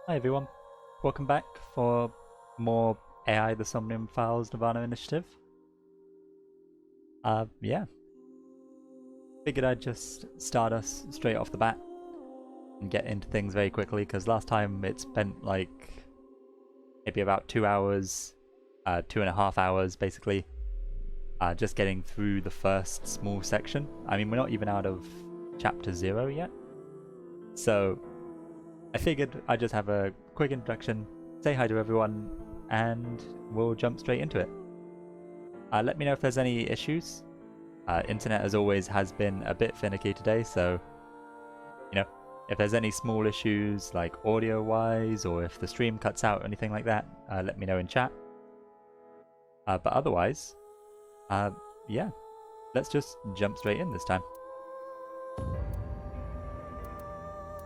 Hi everyone, welcome back for more AI the Somnium Files Nirvana initiative. Yeah. Figured I'd just start us straight off the bat and get into things very quickly, because last time it spent like maybe about 2 hours, 2.5 hours basically, just getting through the first small section. I mean, we're not even out of chapter 0 yet, so I figured I'd just have a quick introduction, say hi to everyone, and we'll jump straight into it. Let me know if there's any issues. Internet, as always, has been a bit finicky today, so, you know, if there's any small issues, like audio-wise, or if the stream cuts out or anything like that, let me know in chat. But otherwise, yeah, let's just jump straight in this time.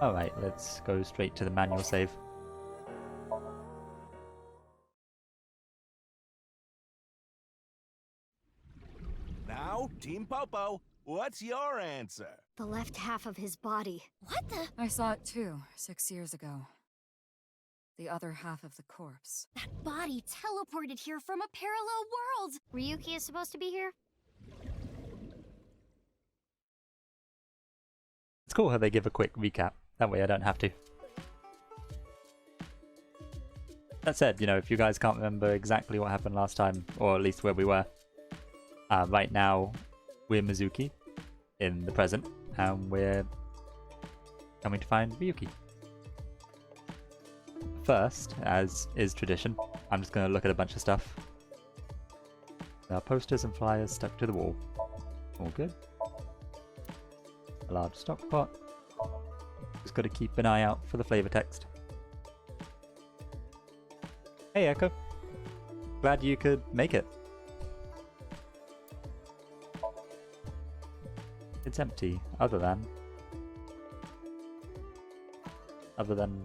Alright, let's go straight to the manual save. Now, Team Popo, what's your answer? The left half of his body. What the? I saw it too, 6 years ago. The other half of the corpse. That body teleported here from a parallel world! Ryuki is supposed to be here? It's cool how they give a quick recap. That way I don't have to. That said, you know, if you guys can't remember exactly what happened last time, or at least where we were, right now we're Mizuki in the present, and we're coming to find Ryuki. First, as is tradition, I'm just going to look at a bunch of stuff. There are posters and flyers stuck to the wall. All good. A large stock pot. Just got to keep an eye out for the flavor text. Hey Echo, glad you could make it. It's empty, other than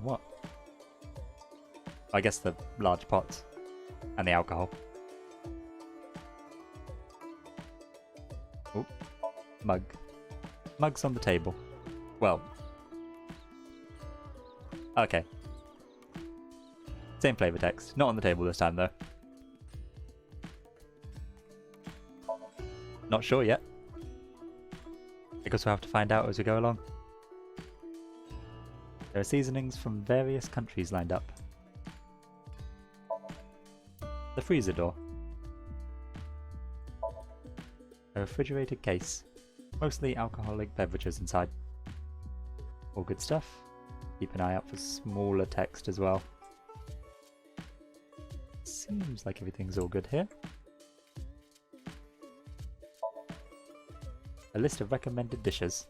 what? I guess the large pots and the alcohol. Oh, mug. Mug's on the table. Well, okay. Same flavor text. Not on the table this time, though. Not sure yet. I guess we'll have to find out as we go along. There are seasonings from various countries lined up. The freezer door. A refrigerated case. Mostly alcoholic beverages inside. All good stuff. Keep an eye out for smaller text as well. Seems like everything's all good here. A list of recommended dishes.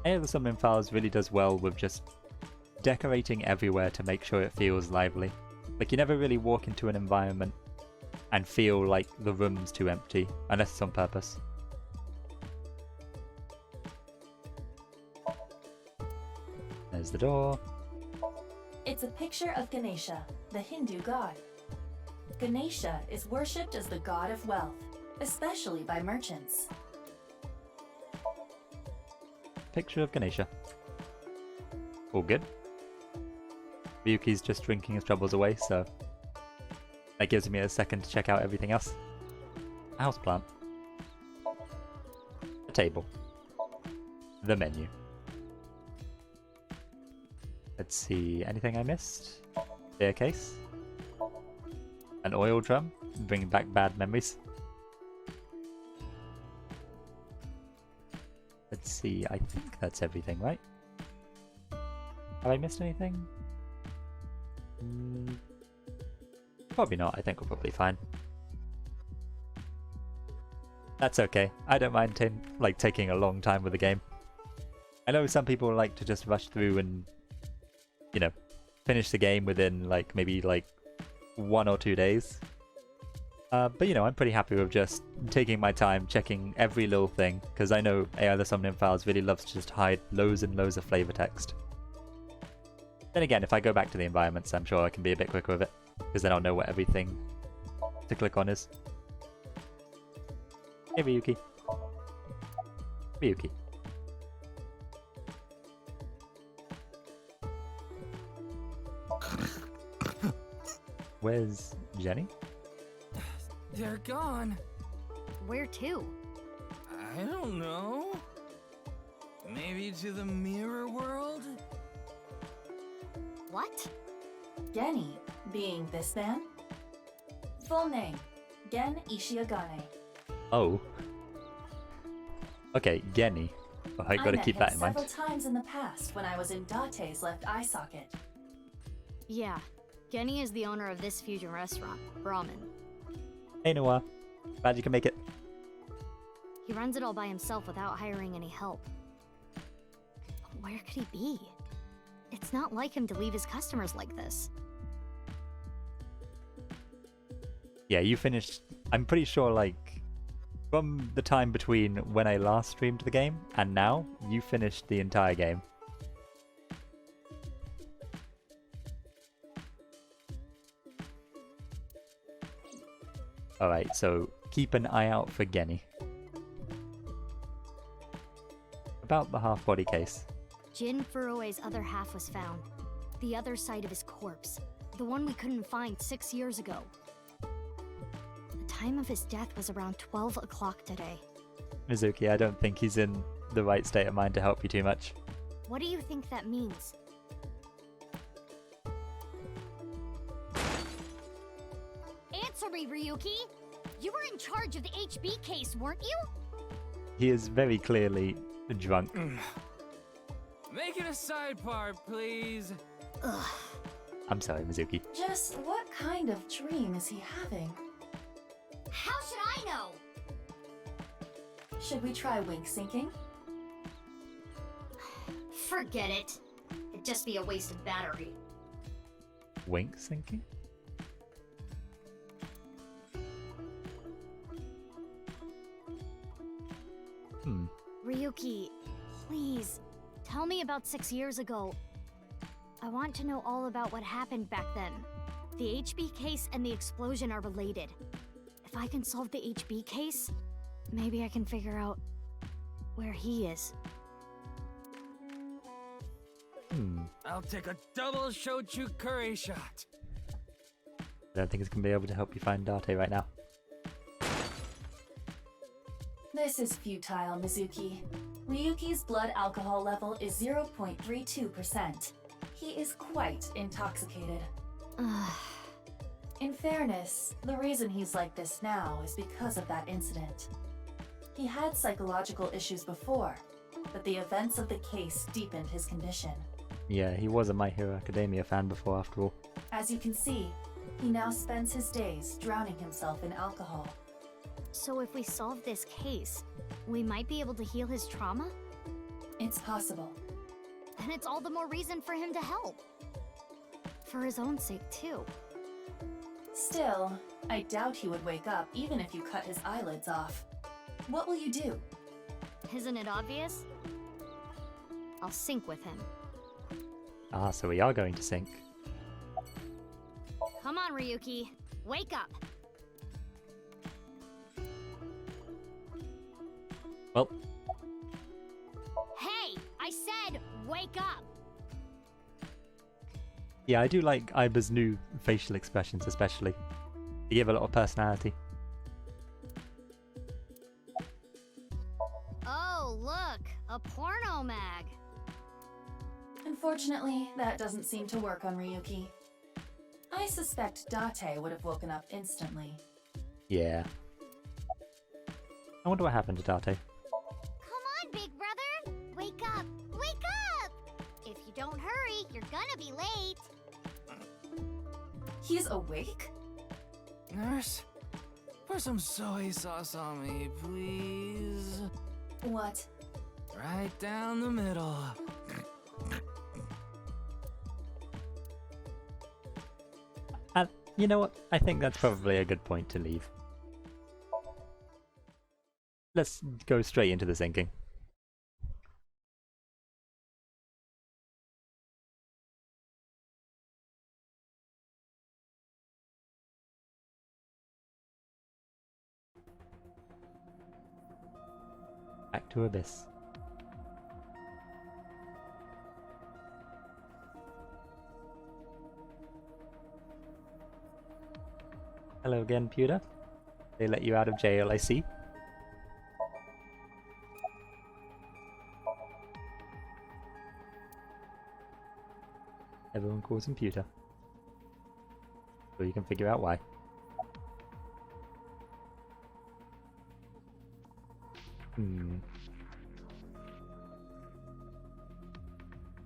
AI the Somnium Files really does well with just decorating everywhere to make sure it feels lively. Like, you never really walk into an environment and feel like the room's too empty, unless it's on purpose. There's the door. It's a picture of Ganesha, the Hindu god. Ganesha is worshipped as the god of wealth, especially by merchants. Picture of Ganesha. All good. Ryuki's just drinking his troubles away, so that gives me a second to check out everything else. A houseplant. A table. The menu. Let's see, anything I missed? Staircase. An oil drum, bringing back bad memories. Let's see, I think that's everything, right? Have I missed anything? Probably not, I think we're probably fine. That's okay, I don't mind taking a long time with the game. I know some people like to just rush through and, you know, finish the game within maybe 1 or 2 days. But you know, I'm pretty happy with just taking my time, checking every little thing, because I know AI the Somnium Files really loves to just hide loads and loads of flavor text. Then again, if I go back to the environments, I'm sure I can be a bit quicker with it, because then I'll know what everything to click on is. Hey Ryuki. Ryuki. Where's Jenny? They're gone. Where to? I don't know. Maybe to the mirror world? What? Genny, being this man? Full name, Gen Ishiagane. Oh. Okay, Genny. Oh, I gotta keep that in mind. I met him several times in the past when I was in Date's left eye socket. Yeah. Genny is the owner of this fusion restaurant, Ramen. Hey Noah. Glad you can make it. He runs it all by himself without hiring any help. But where could he be? It's not like him to leave his customers like this. Yeah, you finished... I'm pretty sure, like, from the time between when I last streamed the game and now, you finished the entire game. Alright, so keep an eye out for Genny. About the half-body case. Jin Furue's other half was found. The other side of his corpse. The one we couldn't find 6 years ago. The time of his death was around 12 o'clock today. Mizuki, I don't think he's in the right state of mind to help you too much. What do you think that means? Answer me, Ryuki! You were in charge of the HB case, weren't you? He is very clearly drunk. Make it a sidebar, please. Ugh. I'm sorry, Mizuki. Just what kind of dream is he having? How should I know? Should we try wink syncing? Forget it. It'd just be a wasted battery. Wink syncing? Ryuki, please, tell me about 6 years ago. I want to know all about what happened back then. The HB case and the explosion are related. If I can solve the HB case, maybe I can figure out where he is. I'll take a double shochu curry shot. I don't think it's going to be able to help you find Date right now. This is futile, Mizuki. Ryuki's blood alcohol level is 0.32%. He is quite intoxicated. In fairness, the reason he's like this now is because of that incident. He had psychological issues before, but the events of the case deepened his condition. Yeah, he was a My Hero Academia fan before, after all. As you can see, he now spends his days drowning himself in alcohol. So if we solve this case, we might be able to heal his trauma? It's possible. Then it's all the more reason for him to help. For his own sake, too. Still, I doubt he would wake up even if you cut his eyelids off. What will you do? Isn't it obvious? I'll sync with him. Ah, so we are going to sync. Come on, Ryuki. Wake up! Well, Hey! I said, wake up! yeah, I do like Aiba's new facial expressions especially. They give a lot of personality. Oh, look! A porno mag! Unfortunately, that doesn't seem to work on Ryuki. I suspect Date would have woken up instantly. Yeah. I wonder what happened to Date. Come on, big brother! Wake up! Wake up! If you don't hurry, you're gonna be late. He's awake? Nurse, pour some soy sauce on me, please. What? Right down the middle. You know what? I think that's probably a good point to leave. Let's go straight into the syncing. Back to Abyss. Hello again, Pewter. They let you out of jail, I see. Everyone calls him Pewter. So you can figure out why.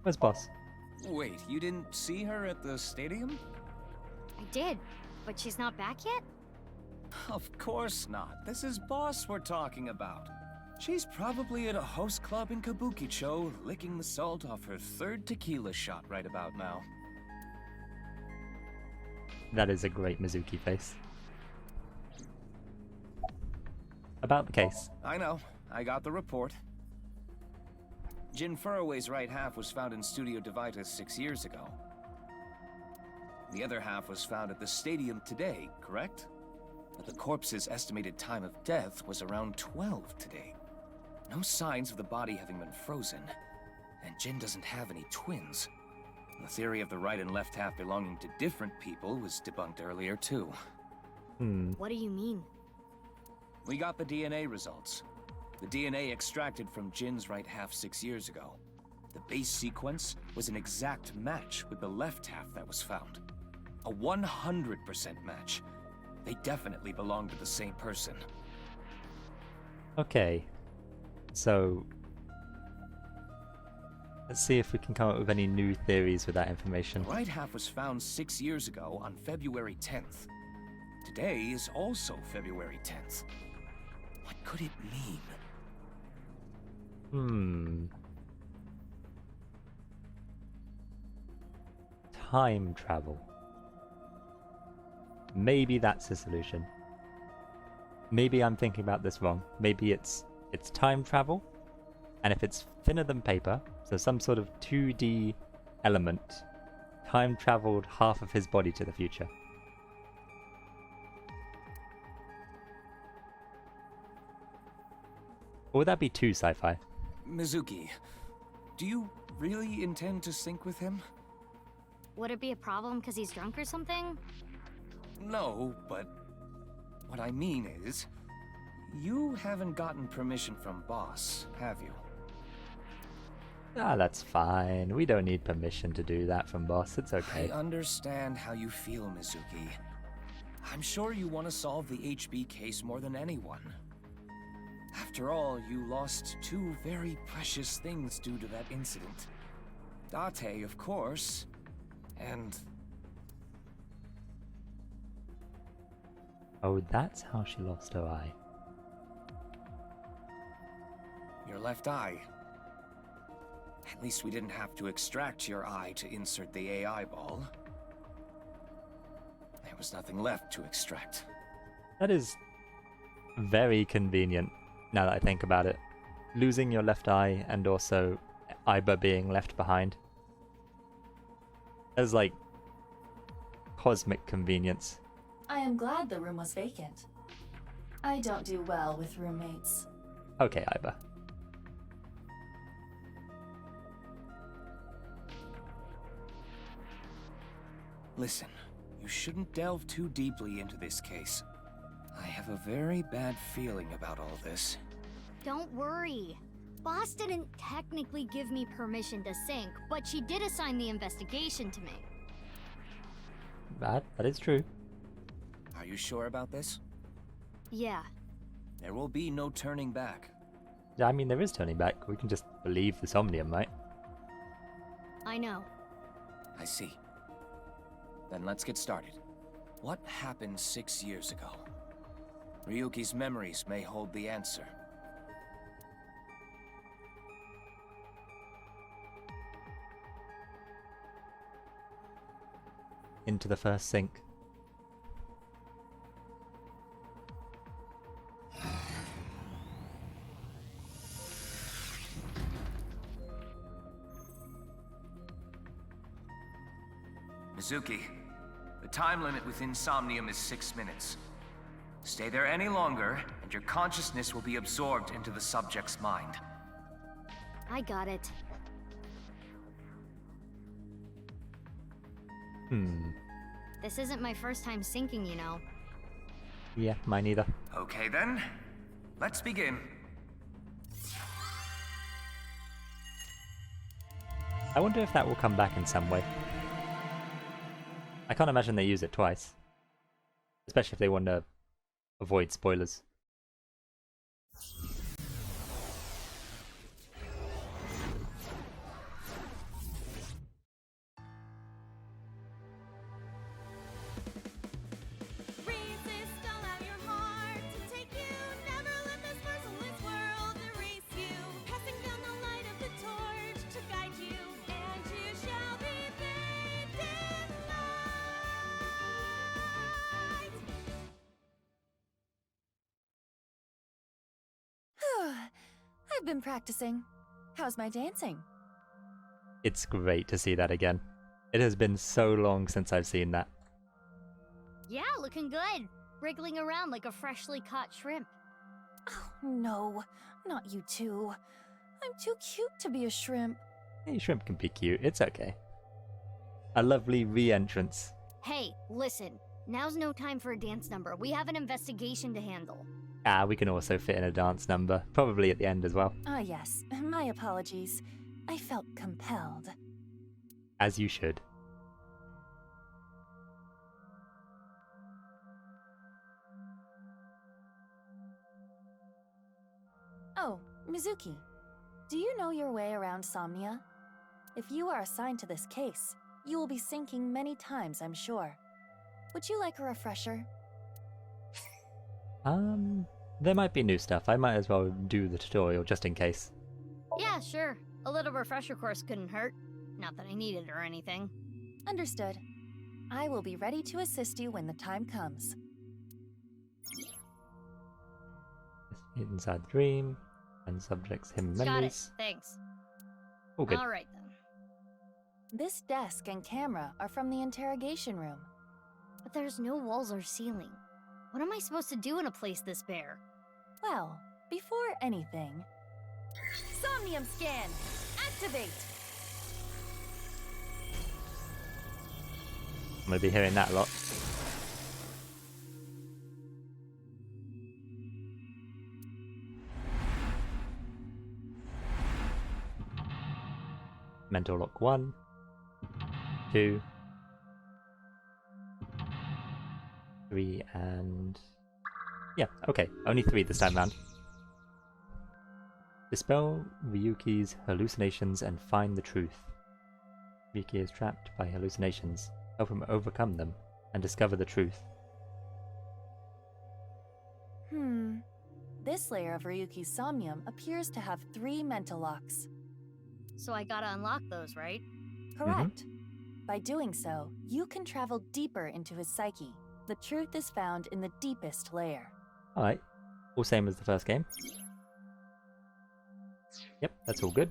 Where's Boss? Wait, you didn't see her at the stadium? I did, but she's not back yet? Of course not. This is Boss we're talking about. She's probably at a host club in Kabukicho, licking the salt off her 3rd tequila shot right about now. That is a great Mizuki face. About the case. I know. I got the report. Jin Furroway's right half was found in Studio Devitas 6 years ago. The other half was found at the stadium today, correct? But the corpse's estimated time of death was around 12 today. No signs of the body having been frozen. And Jin doesn't have any twins. The theory of the right and left half belonging to different people was debunked earlier too. What do you mean? We got the DNA results. The DNA extracted from Jin's right half 6 years ago. The base sequence was an exact match with the left half that was found. A 100% match. They definitely belong to the same person. Okay. So let's see if we can come up with any new theories with that information. The right half was found 6 years ago on February 10th. Today is also February 10th. What could it mean? Time travel. Maybe that's the solution. Maybe I'm thinking about this wrong. Maybe it's time travel, and if it's thinner than paper, so some sort of 2D element, time traveled half of his body to the future. Or would that be too sci-fi? Mizuki, do you really intend to sync with him? Would it be a problem because he's drunk or something? No, but what I mean is, you haven't gotten permission from Boss, have you? Ah, that's fine. We don't need permission to do that from Boss. It's okay. I understand how you feel, Mizuki. I'm sure you want to solve the HB case more than anyone. After all, you lost 2 very precious things due to that incident. Date, of course, and... Oh, that's how she lost her eye. your left eye. At least we didn't have to extract your eye to insert the AI ball. There was nothing left to extract. That is very convenient, now that I think about it. Losing your left eye and also Iba being left behind. There's like cosmic convenience. I am glad the room was vacant. I don't do well with roommates. Okay, Iba. Listen, you shouldn't delve too deeply into this case. I have a very bad feeling about all this. Don't worry. Boss didn't technically give me permission to sync, but she did assign the investigation to me. That is true. Are you sure about this? Yeah. There will be no turning back. Yeah, I mean, there is turning back. We can just believe the Somnium, right? I know. I see. Then let's get started. What happened 6 years ago? Ryuki's memories may hold the answer. Into the first sink. Mizuki, the time limit within Somnium is 6 minutes. Stay there any longer, and your consciousness will be absorbed into the subject's mind. I got it. Hmm. This isn't my first time syncing, you know. Yeah, mine either. Okay then, let's begin. I wonder if that will come back in some way. I can't imagine they use it twice. Especially if they want to avoid spoilers. I've been practicing. How's my dancing? It's great to see that again. It has been so long since I've seen that. Yeah, looking good. Wriggling around like a freshly caught shrimp. Oh, no. Not you two. I'm too cute to be a shrimp. Hey, shrimp can be cute, it's okay. A lovely re-entrance. Hey, listen. Now's no time for a dance number. We have an investigation to handle. Ah, we can also fit in a dance number, probably at the end as well. Ah, yes. My apologies. I felt compelled. As you should. Oh, Mizuki. Do you know your way around Somnia? If you are assigned to this case, you will be sinking many times, I'm sure. Would you like a refresher? There might be new stuff. I might as well do the tutorial just in case. Yeah, sure. A little refresher course couldn't hurt. Not that I need it or anything. Understood. I will be ready to assist you when the time comes. Inside the dream, and subjects him Got it. memories. Thanks. Oh, good. Alright then. This desk and camera are from the interrogation room. But there's no walls or ceiling. What am I supposed to do in a place this bare? Well, before anything... Somnium scan! Activate! I'm gonna be hearing that a lot. Mental lock 1, 2, 3, and... yeah, okay, only 3 this time round. Dispel Ryuki's hallucinations and find the truth. Ryuki is trapped by hallucinations. Help him overcome them and discover the truth. This layer of Ryuki's Somnium appears to have 3 mental locks. So I gotta unlock those, right? Correct. By doing so, you can travel deeper into his psyche. The truth is found in the deepest layer. Alright, all same as the first game. Yep, that's all good.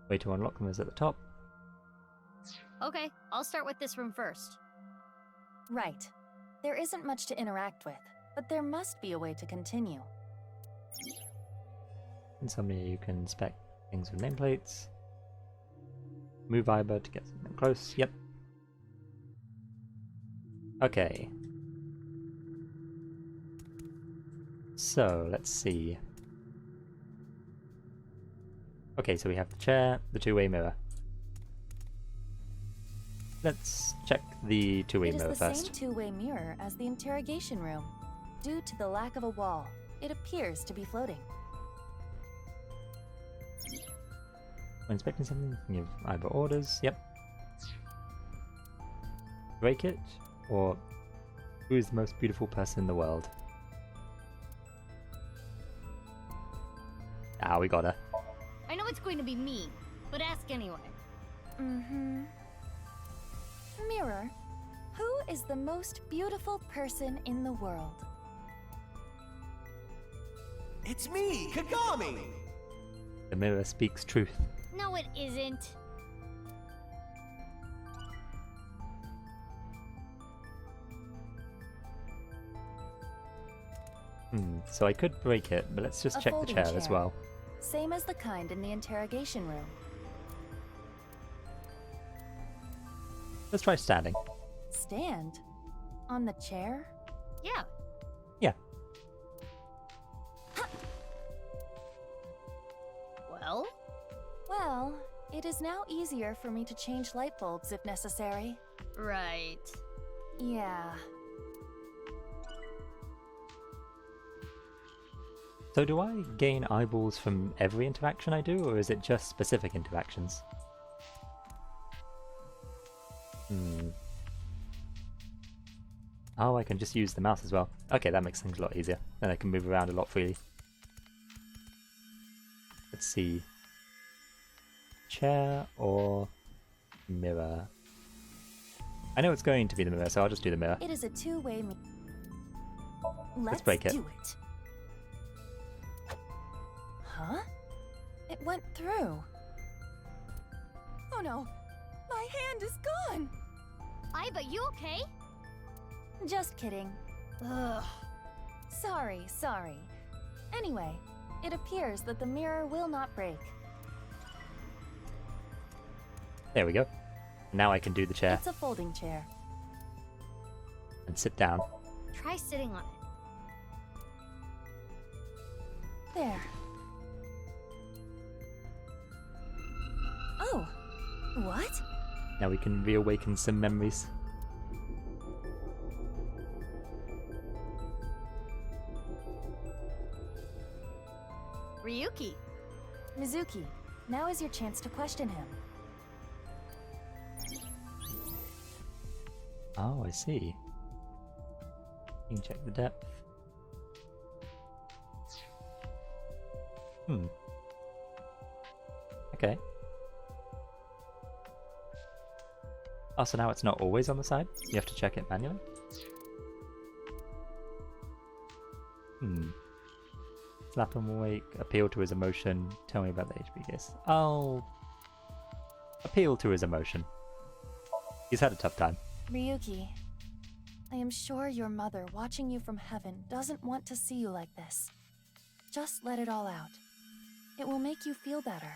Way to unlock them is at the top. Okay, I'll start with this room first. Right. There isn't much to interact with, but there must be a way to continue. In Somnia you can inspect things with nameplates. Move Iber to get something close. Yep. Okay. So, let's see. Okay, so we have the chair, the two-way mirror. Let's check the two-way mirror It is the first. same two-way mirror as the interrogation room. Due to the lack of a wall, it appears to be floating. When inspecting something, you can give either orders. Yep. Break it, or who is the most beautiful person in the world? Ah, we got her. I know it's going to be mean, but ask anyway. Mirror, who is the most beautiful person in the world? It's me, Kagami! The mirror speaks truth. No, it isn't. So I could break it, but let's just A check the folding chair as chair. well. Same as the kind in the interrogation room. Let's try standing. Stand? On the chair? Yeah, Well? Well, it is now easier for me to change light bulbs if necessary. Right. Yeah. So do I gain eyeballs from every interaction I do, or is it just specific interactions? Oh, I can just use the mouse as well. Okay, that makes things a lot easier. Then I can move around a lot freely. Let's see. Chair or mirror? I know it's going to be the mirror, so I'll just do the mirror. It is a two-way. Let's break it. Do it. Huh? It went through. Oh no! My hand is gone! Aiba, you okay? Just kidding. Ugh. Sorry. Anyway, it appears that the mirror will not break. There we go. Now I can do the chair It's a folding chair. and sit down. Try sitting on it. There. Oh! What? Now we can reawaken some memories. Ryuki. Mizuki, now is your chance to question him. Oh, I see. You can check the depth. Okay. Oh, so now it's not always on the side? You have to check it manually? Slap him awake, appeal to his emotion, tell me about the HP case. I'll appeal to his emotion. He's had a tough time. Ryuki, I am sure your mother, watching you from heaven, doesn't want to see you like this. Just let it all out. It will make you feel better.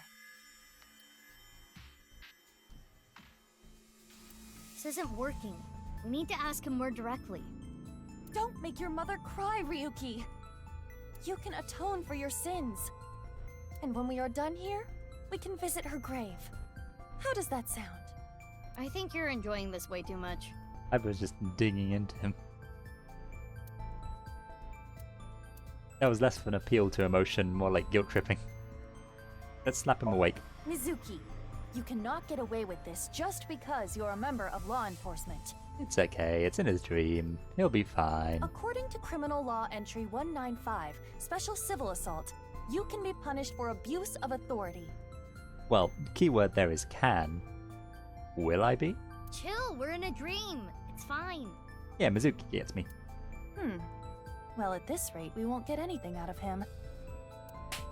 This isn't working. We need to ask him more directly. Don't make your mother cry, Ryuki! You can atone for your sins. And when we are done here, we can visit her grave. How does that sound? I think you're enjoying this way too much. I was just digging into him. That was less of an appeal to emotion, more like guilt tripping. Let's slap him awake. Mizuki, you cannot get away with this just because you're a member of law enforcement. It's okay, it's in his dream. He'll be fine. According to Criminal Law Entry 195, Special Civil Assault, you can be punished for abuse of authority. Well, keyword there is can. Will I be? Chill, we're in a dream. It's fine. Yeah, Mizuki gets me. Well, at this rate, we won't get anything out of him.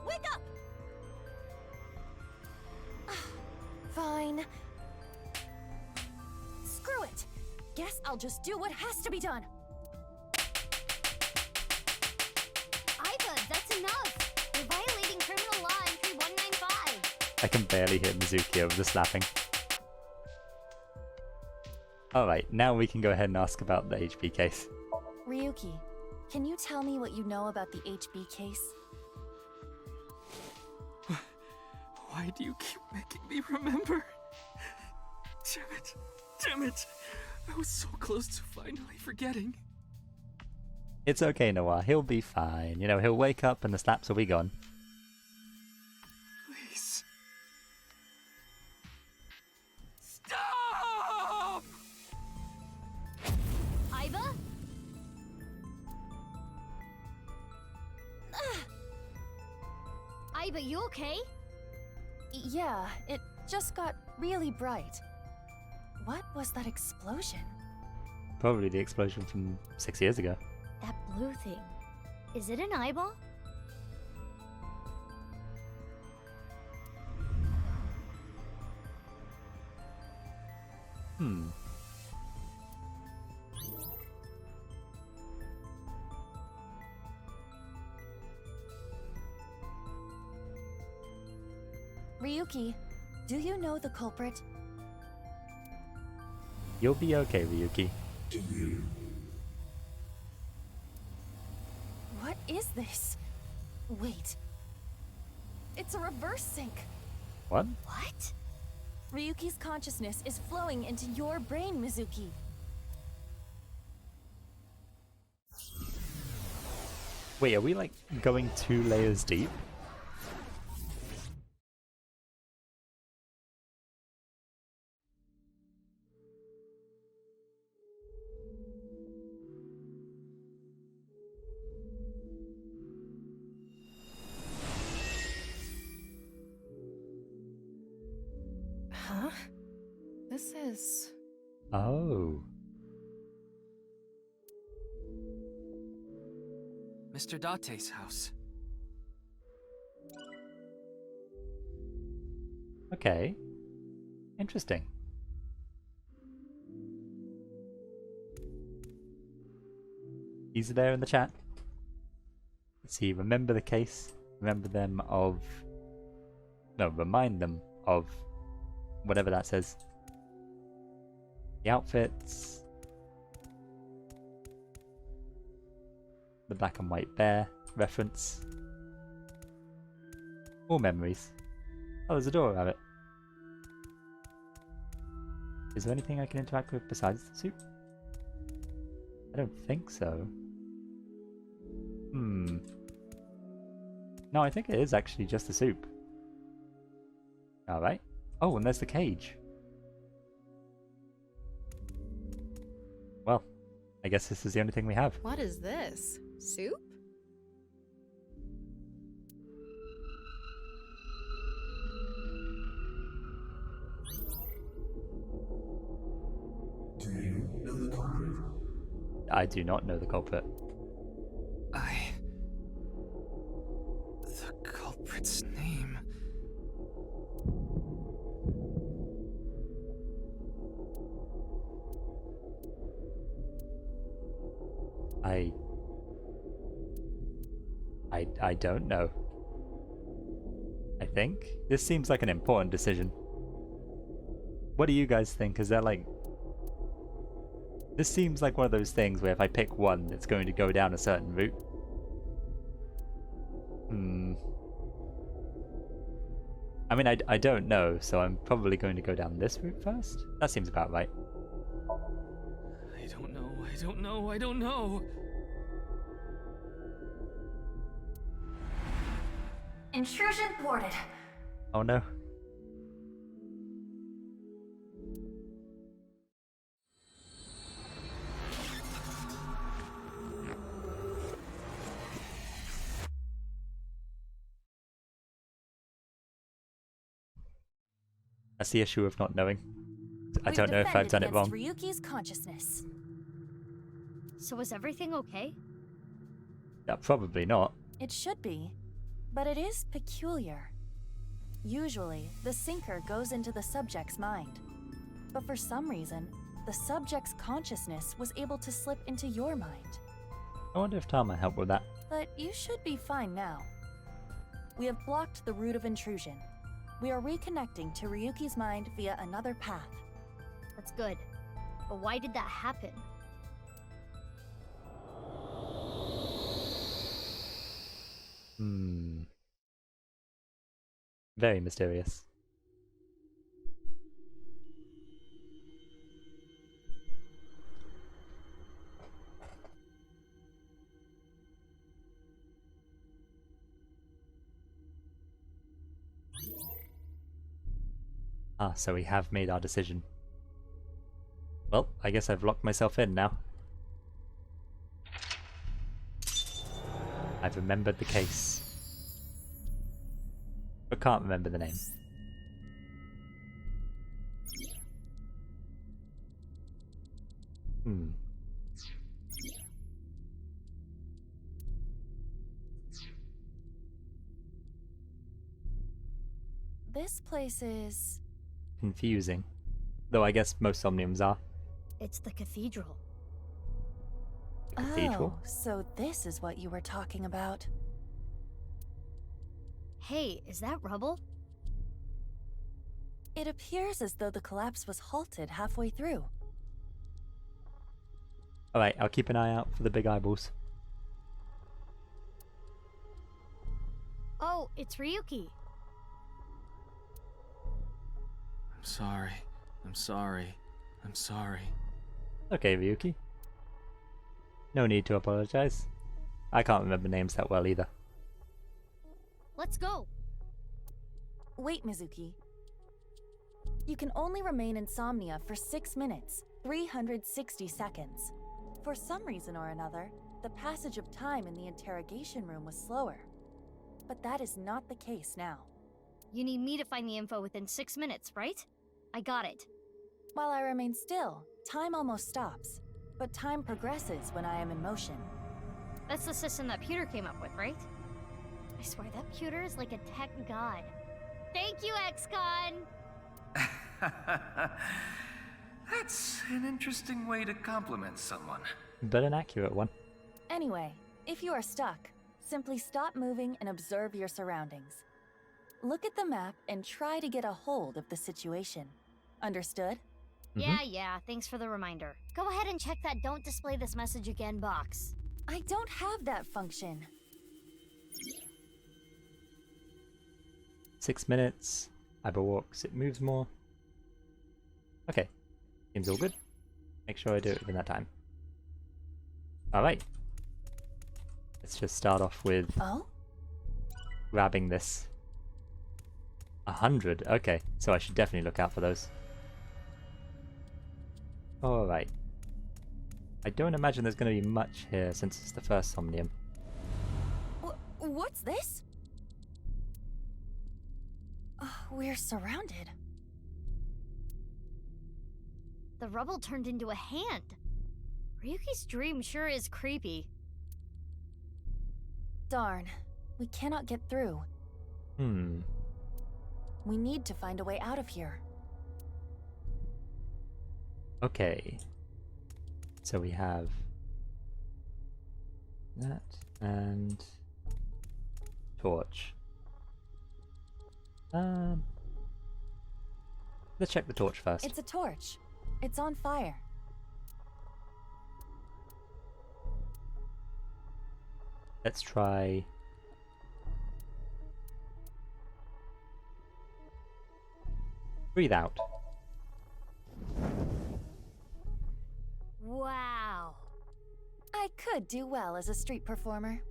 Wake up! Fine. Screw it! Guess I'll just do what has to be done. Aiba, that's enough. You're violating Criminal Law Entry 195. I can barely hear Mizuki over the slapping. Alright, now we can go ahead and ask about the HP case. Ryuki, can you tell me what you know about the HB case? Why do you keep making me remember? Damn it! I was so close to finally forgetting. It's okay, Noah. He'll be fine. You know, he'll wake up and the slaps will be gone. Please. Stop! Aiba? Aiba, you okay? Yeah, it just got really bright. What was that explosion? Probably the explosion from 6 years ago. That blue thing. Is it an eyeball? Ryuki, do you know the culprit? You'll be okay, Ryuki. What is this? Wait. It's a reverse sync. What? What? Ryuki's consciousness is flowing into your brain, Mizuki. Wait, are we like going 2 layers deep? Huh? This is... Oh. Mr. Date's house. Okay. Interesting. He's there in the chat. Let's see, remember the case. Remember them of... No, remind them of whatever that says. The outfits. The black and white bear reference. All memories. Oh, there's a door around it. Is there anything I can interact with besides the soup? I don't think so. No, I think it is actually just the soup. Alright. Oh, and there's the cage. Well, I guess this is the only thing we have. What is this? Soup? Do you know the culprit? I do not know the culprit. The culprit's name. I don't know. I think this seems like an important decision. What do you guys think? Is that like... This seems like one of those things where if I pick one, it's going to go down a certain route. I mean, I don't know, so I'm probably going to go down this route first. That seems about right. I don't know. Intrusion thwarted. Oh no. That's the issue of not knowing. I don't know if I've done it wrong. Ryuki's consciousness. So was everything okay? Yeah, probably not. It should be, but it is peculiar. Usually, the sinker goes into the subject's mind. But for some reason, the subject's consciousness was able to slip into your mind. I wonder if Tama helped with that. But you should be fine now. We have blocked the route of intrusion. We are reconnecting to Ryuki's mind via another path. That's good. But why did that happen? Very mysterious. Ah, so we have made our decision. Well, I guess I've locked myself in now. I've remembered the case. But can't remember the name. This place is... confusing. Though I guess most Somniums are. It's the cathedral. The cathedral? Oh, so this is what you were talking about. Hey, is that rubble? It appears as though the collapse was halted halfway through. Alright, I'll keep an eye out for the big eyeballs. Oh, it's Ryuki. sorry. I'm sorry. I'm sorry. Okay, Ryuki. No need to apologize. I can't remember names that well either. Let's go. Wait, Mizuki. You can only remain insomnia for 6 minutes, 360 seconds. For some reason or another, the passage of time in the interrogation room was slower. But that is not the case now. You need me to find the info within 6 minutes, right? I got it. While I remain still, time almost stops. But time progresses when I am in motion. That's the system that Pewter came up with, right? I swear that Pewter is like a tech god. Thank you, XCon! That's an interesting way to compliment someone. But an accurate one. Anyway, if you are stuck, simply stop moving and observe your surroundings. Look at the map and try to get a hold of the situation. Understood? Yeah, thanks for the reminder. Go ahead and check that "Don't display this message again" box. I don't have that function. 6 minutes. Iber walks, it moves more. Okay. Seems all good. Make sure I do it within that time. Alright. Let's just start off with Oh? grabbing this. 100. Okay, so I should definitely look out for those. Alright. I don't imagine there's going to be much here since it's the first Somnium. What's this? We're surrounded. The rubble turned into a hand. Ryuki's dream sure is creepy. Darn. We cannot get through. We need to find a way out of here. Okay. So we have that and torch. Let's check the torch first. It's a torch. It's on fire. Let's try breathe out. Wow. I could do well as a street performer.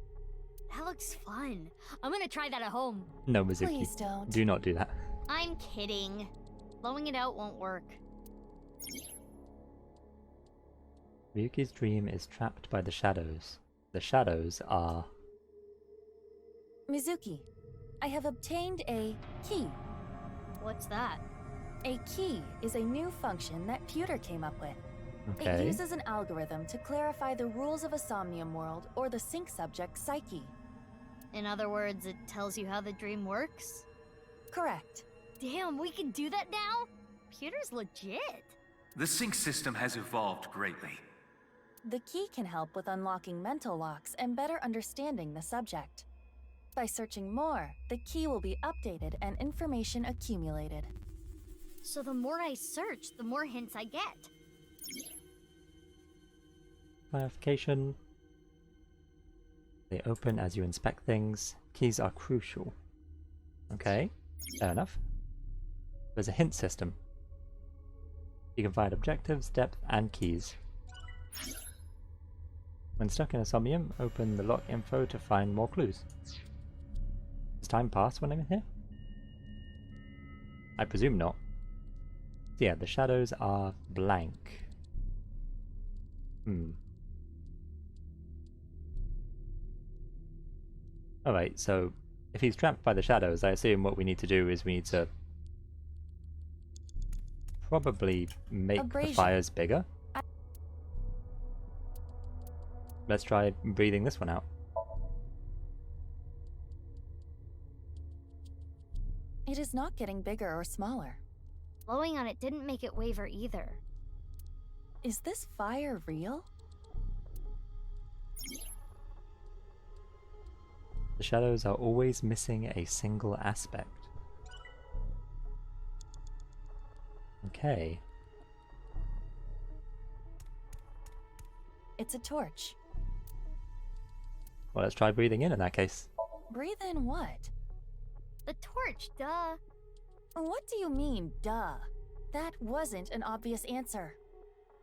That looks fun. I'm gonna try that at home. No, Mizuki. Please don't. Do not do that. I'm kidding. Blowing it out won't work. Ryuki's dream is trapped by the shadows. The shadows are... Mizuki, I have obtained a key. What's that? A key is a new function that Pewter came up with. It Okay. uses an algorithm to clarify the rules of a Somnium world or the sync subject's psyche. In other words, it tells you how the dream works? Correct. Damn, we can do that now? Pewter's legit. The sync system has evolved greatly. The key can help with unlocking mental locks and better understanding the subject. By searching more, the key will be updated and information accumulated. So the more I search, the more hints I get. Clarification. They open as you inspect things. Keys are crucial. Okay, fair enough. There's a hint system. You can find objectives, depth, and keys. When stuck in a Somnium, open the lock info to find more clues. Does time pass when I'm in here? I presume not. So yeah, the shadows are blank. Alright, so if he's trapped by the shadows, I assume what we need to do is we need to probably make the Abrasion. fires bigger. Let's try breathing this one out. It is not getting bigger or smaller. Blowing on it didn't make it waver either. Is this fire real? The shadows are always missing a single aspect. Okay. It's a torch. Well, let's try breathing in that case. Breathe in what? The torch, duh. What do you mean, duh? That wasn't an obvious answer.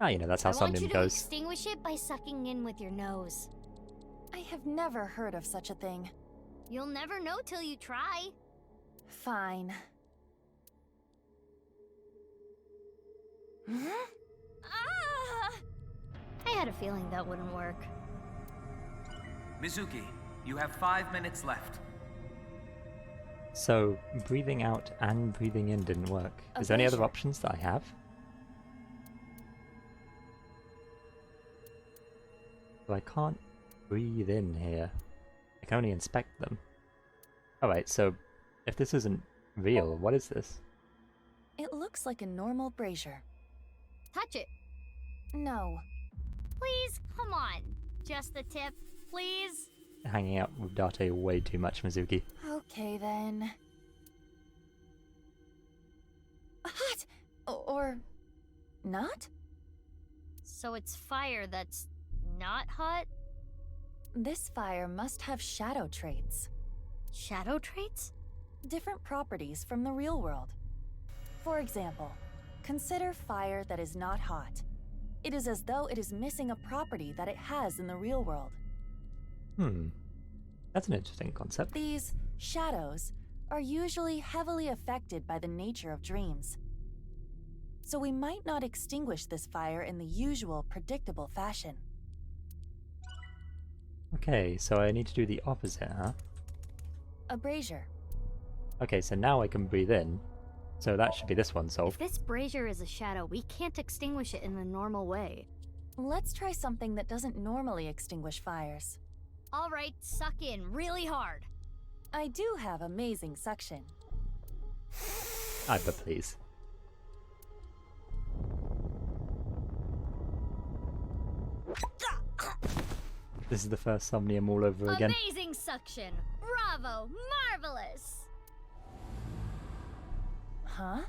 Ah, you know, that's how I want you Somnium to goes. extinguish it by sucking in with your nose. I have never heard of such a thing. You'll never know till you try. Fine. Ah! I had a feeling that wouldn't work. Mizuki, you have 5 minutes left. So, breathing out and breathing in didn't work. Is there any other Erasure. options that I have? So I can't breathe in here. I can only inspect them. Alright, so if this isn't real, what is this? It looks like a normal brazier. Touch it. No. Please, come on. Just the tip, please. Hanging out with Date way too much, Mizuki. Okay then. Hot! Or not? So it's fire that's not hot? This fire must have shadow traits. Shadow traits? Different properties from the real world. For example, consider fire that is not hot. It is as though it is missing a property that it has in the real world. That's an interesting concept. These shadows are usually heavily affected by the nature of dreams. So we might not extinguish this fire in the usual predictable fashion. Okay, so I need to do the opposite, huh? A brazier. Okay, so now I can breathe in. So that should be this one If solved. this brazier is a shadow, we can't extinguish it in the normal way. Let's try something that doesn't normally extinguish fires. Alright, suck in really hard. I do have amazing suction. But please. This is the first Somnium all over again. Amazing suction! Bravo! Marvelous! Huh?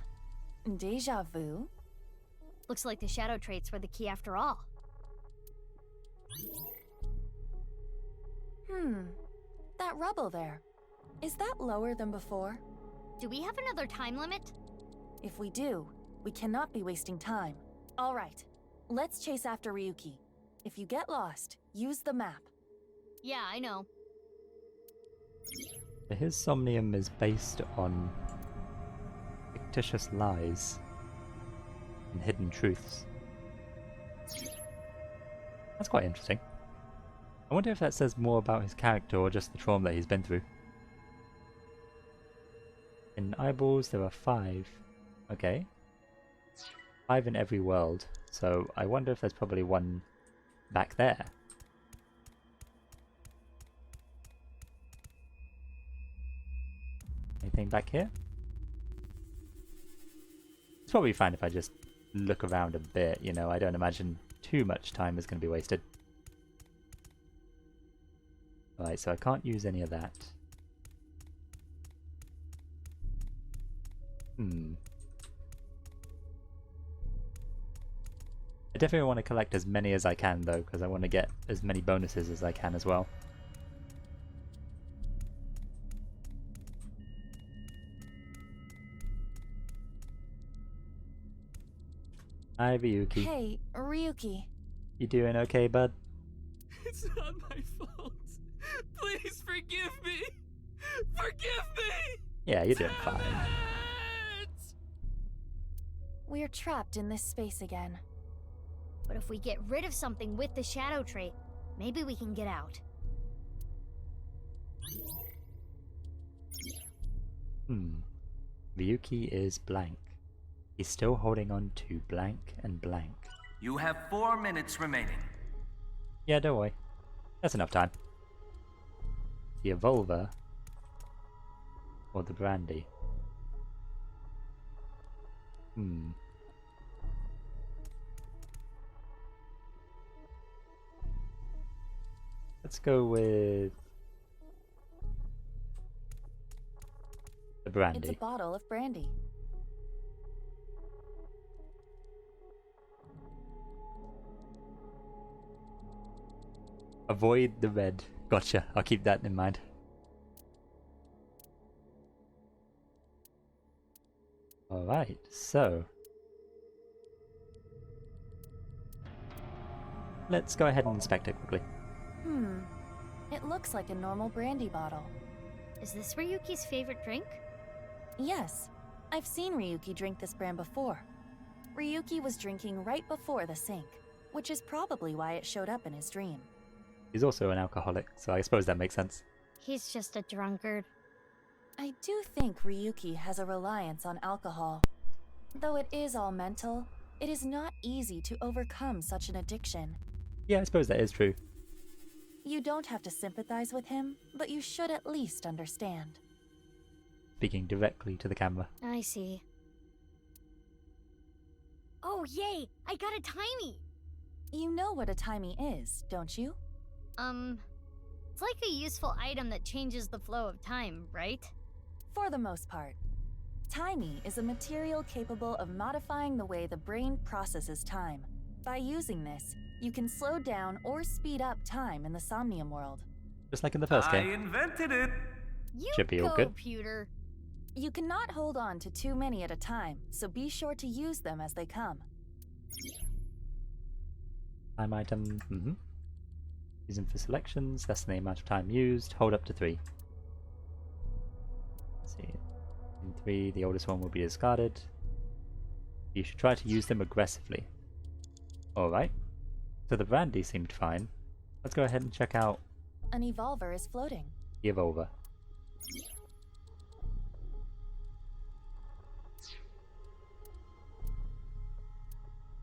Deja vu? Looks like the shadow traits were the key after all. That rubble there. Is that lower than before? Do we have another time limit? If we do, we cannot be wasting time. All right, let's chase after Ryuki. If you get lost, use the map. Yeah, I know. His Somnium is based on fictitious lies and hidden truths. That's quite interesting. I wonder if that says more about his character or just the trauma that he's been through. In eyeballs there are 5. Okay. 5 in every world, so I wonder if there's probably one back there. Anything back here? It's probably fine if I just look around a bit, you know, I don't imagine too much time is going to be wasted. Alright, so I can't use any of that. I definitely want to collect as many as I can though, because I want to get as many bonuses as I can as well. Hi Ryuki. Hey, Ryuki. You doing okay, bud? It's not my fault. Please forgive me. Forgive me. Yeah, you're doing fine. We're trapped in this space again. But if we get rid of something with the shadow trait, maybe we can get out. Ryuki is blank. He's still holding on to blank and blank. You have 4 minutes remaining. Yeah, don't worry. That's enough time. The Evolver or the Brandy? Let's go with the Brandy. It's a bottle of brandy. Avoid the red. Gotcha. I'll keep that in mind. Alright, so let's go ahead and inspect it quickly. It looks like a normal brandy bottle. Is this Ryuki's favorite drink? Yes, I've seen Ryuki drink this brand before. Ryuki was drinking right before the sink, which is probably why it showed up in his dream. He's also an alcoholic, so I suppose that makes sense. He's just a drunkard. I do think Ryuki has a reliance on alcohol. Though it is all mental, it is not easy to overcome such an addiction. Yeah, I suppose that is true. You don't have to sympathize with him, but you should at least understand. Speaking directly to the camera. I see. Oh, yay! I got a timey! You know what a timey is, don't you? It's like a useful item that changes the flow of time, right? For the most part. Timey is a material capable of modifying the way the brain processes time. By using this, you can slow down or speed up time in the Somnium world. Just like in the first game. I invented it! You Should be go, all good. Pewter. You cannot hold on to too many at a time, so be sure to use them as they come. Time item. Using for selections, that's the amount of time used. Hold up to 3. Let's see. In 3, the oldest one will be discarded. You should try to use them aggressively. Alright. So the brandy seemed fine. Let's go ahead and check out An evolver is floating. the evolver.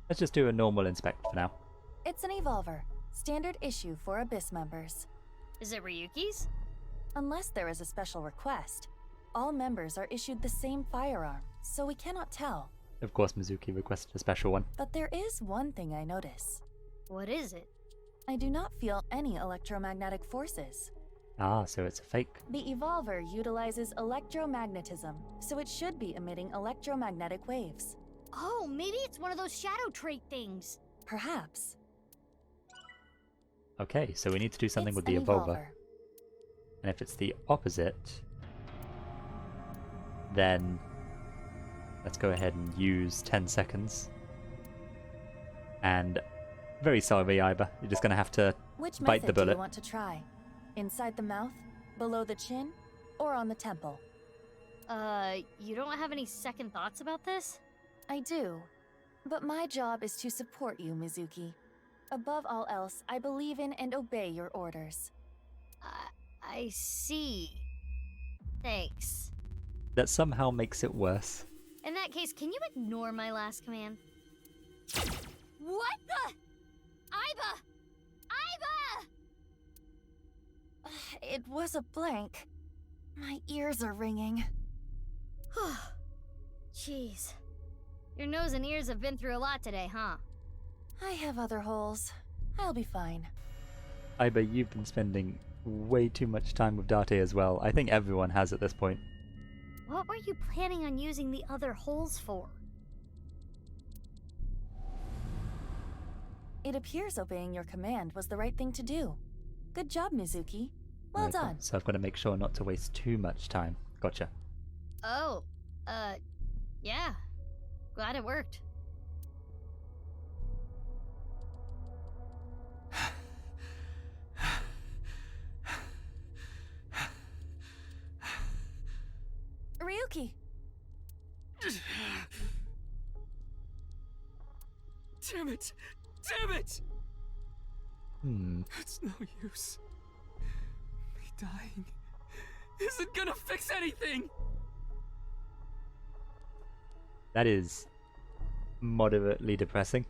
Let's just do a normal inspect for now. It's an evolver, standard issue for Abyss members. Is it Ryuki's? Unless there is a special request, all members are issued the same firearm, so we cannot tell. Of course, Mizuki requested a special one. But there is one thing I notice. What is it? I do not feel any electromagnetic forces. Ah, so it's a fake. The evolver utilizes electromagnetism, so it should be emitting electromagnetic waves. Oh, maybe it's one of those shadow trait things. Perhaps. Okay, so we need to do something It's with the an evolver. And if it's the opposite, then let's go ahead and use 10 seconds. And very sorry, Iba, you're just going to have to Which bite method the do bullet. you want to try? Inside the mouth, below the chin, or on the temple? You don't have any second thoughts about this? I do. But my job is to support you, Mizuki. Above all else, I believe in and obey your orders. I see. Thanks. That somehow makes it worse. In that case, can you ignore my last command? What the? Iba! Iba! It was a blank. My ears are ringing. Jeez. Your nose and ears have been through a lot today, huh? I have other holes. I'll be fine. Iba, you've been spending way too much time with Date as well. I think everyone has at this point. What were you planning on using the other holes for? It appears obeying your command was the right thing to do. Good job, Mizuki. Well Okay, done. so I've got to make sure not to waste too much time. Gotcha. Oh, yeah. Glad it worked. Ryuki! Damn it! Damn it! It's no use. Me dying isn't gonna fix anything! That is moderately depressing.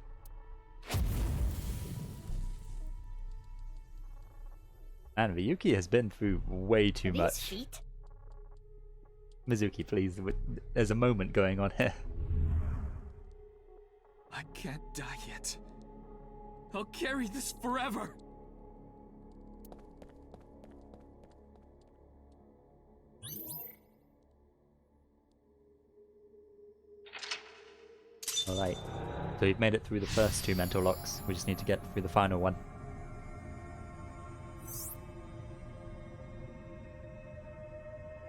Man, Ryuki has been through way too much. These feet? Mizuki, please, there's a moment going on here. I can't die yet. I'll carry this forever! Alright, so we've made it through the first 2 mental locks. We just need to get through the final one.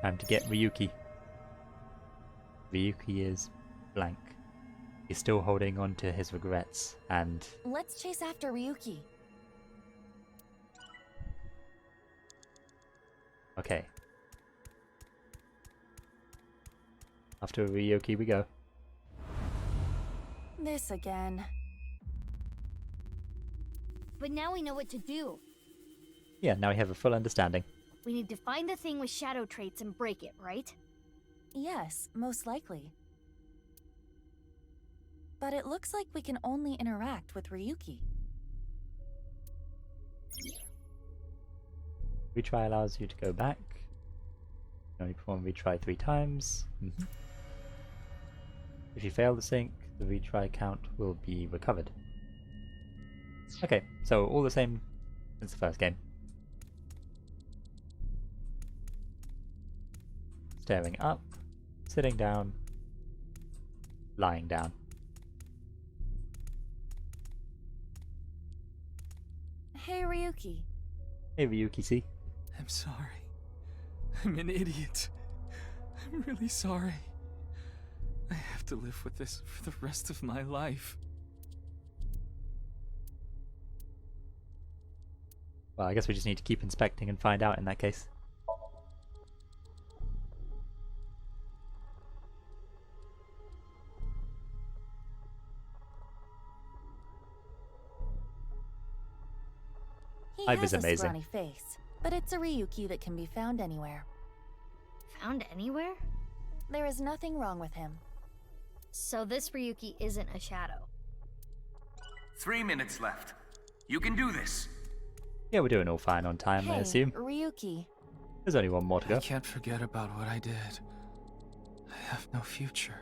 Time to get Ryuki. Ryuki is blank. He's still holding on to his regrets, and Let's chase after Ryuki. Okay. After Ryuki we go. This again. But now we know what to do. Yeah, now we have a full understanding. We need to find the thing with shadow traits and break it, right? Yes, most likely. But it looks like we can only interact with Ryuki. Retry allows you to go back. You only perform retry 3 times. If you fail the sync, the retry count will be recovered. Okay, so all the same as the first game. Staring up, sitting down, lying down. Hey, Ryuki. Hey Ryuki, see? I'm sorry. I'm an idiot. I'm really sorry. I have to live with this for the rest of my life. Well, I guess we just need to keep inspecting and find out in that case. He I has was a amazing. scrawny face, but it's a Ryuki that can be found anywhere. Found anywhere? There is nothing wrong with him. So this Ryuki isn't a shadow. 3 minutes left. You can do this. Yeah, we're doing all fine on time, Hey, I assume. Ryuki. There's only one more to I go. can't forget about what I did. I have no future.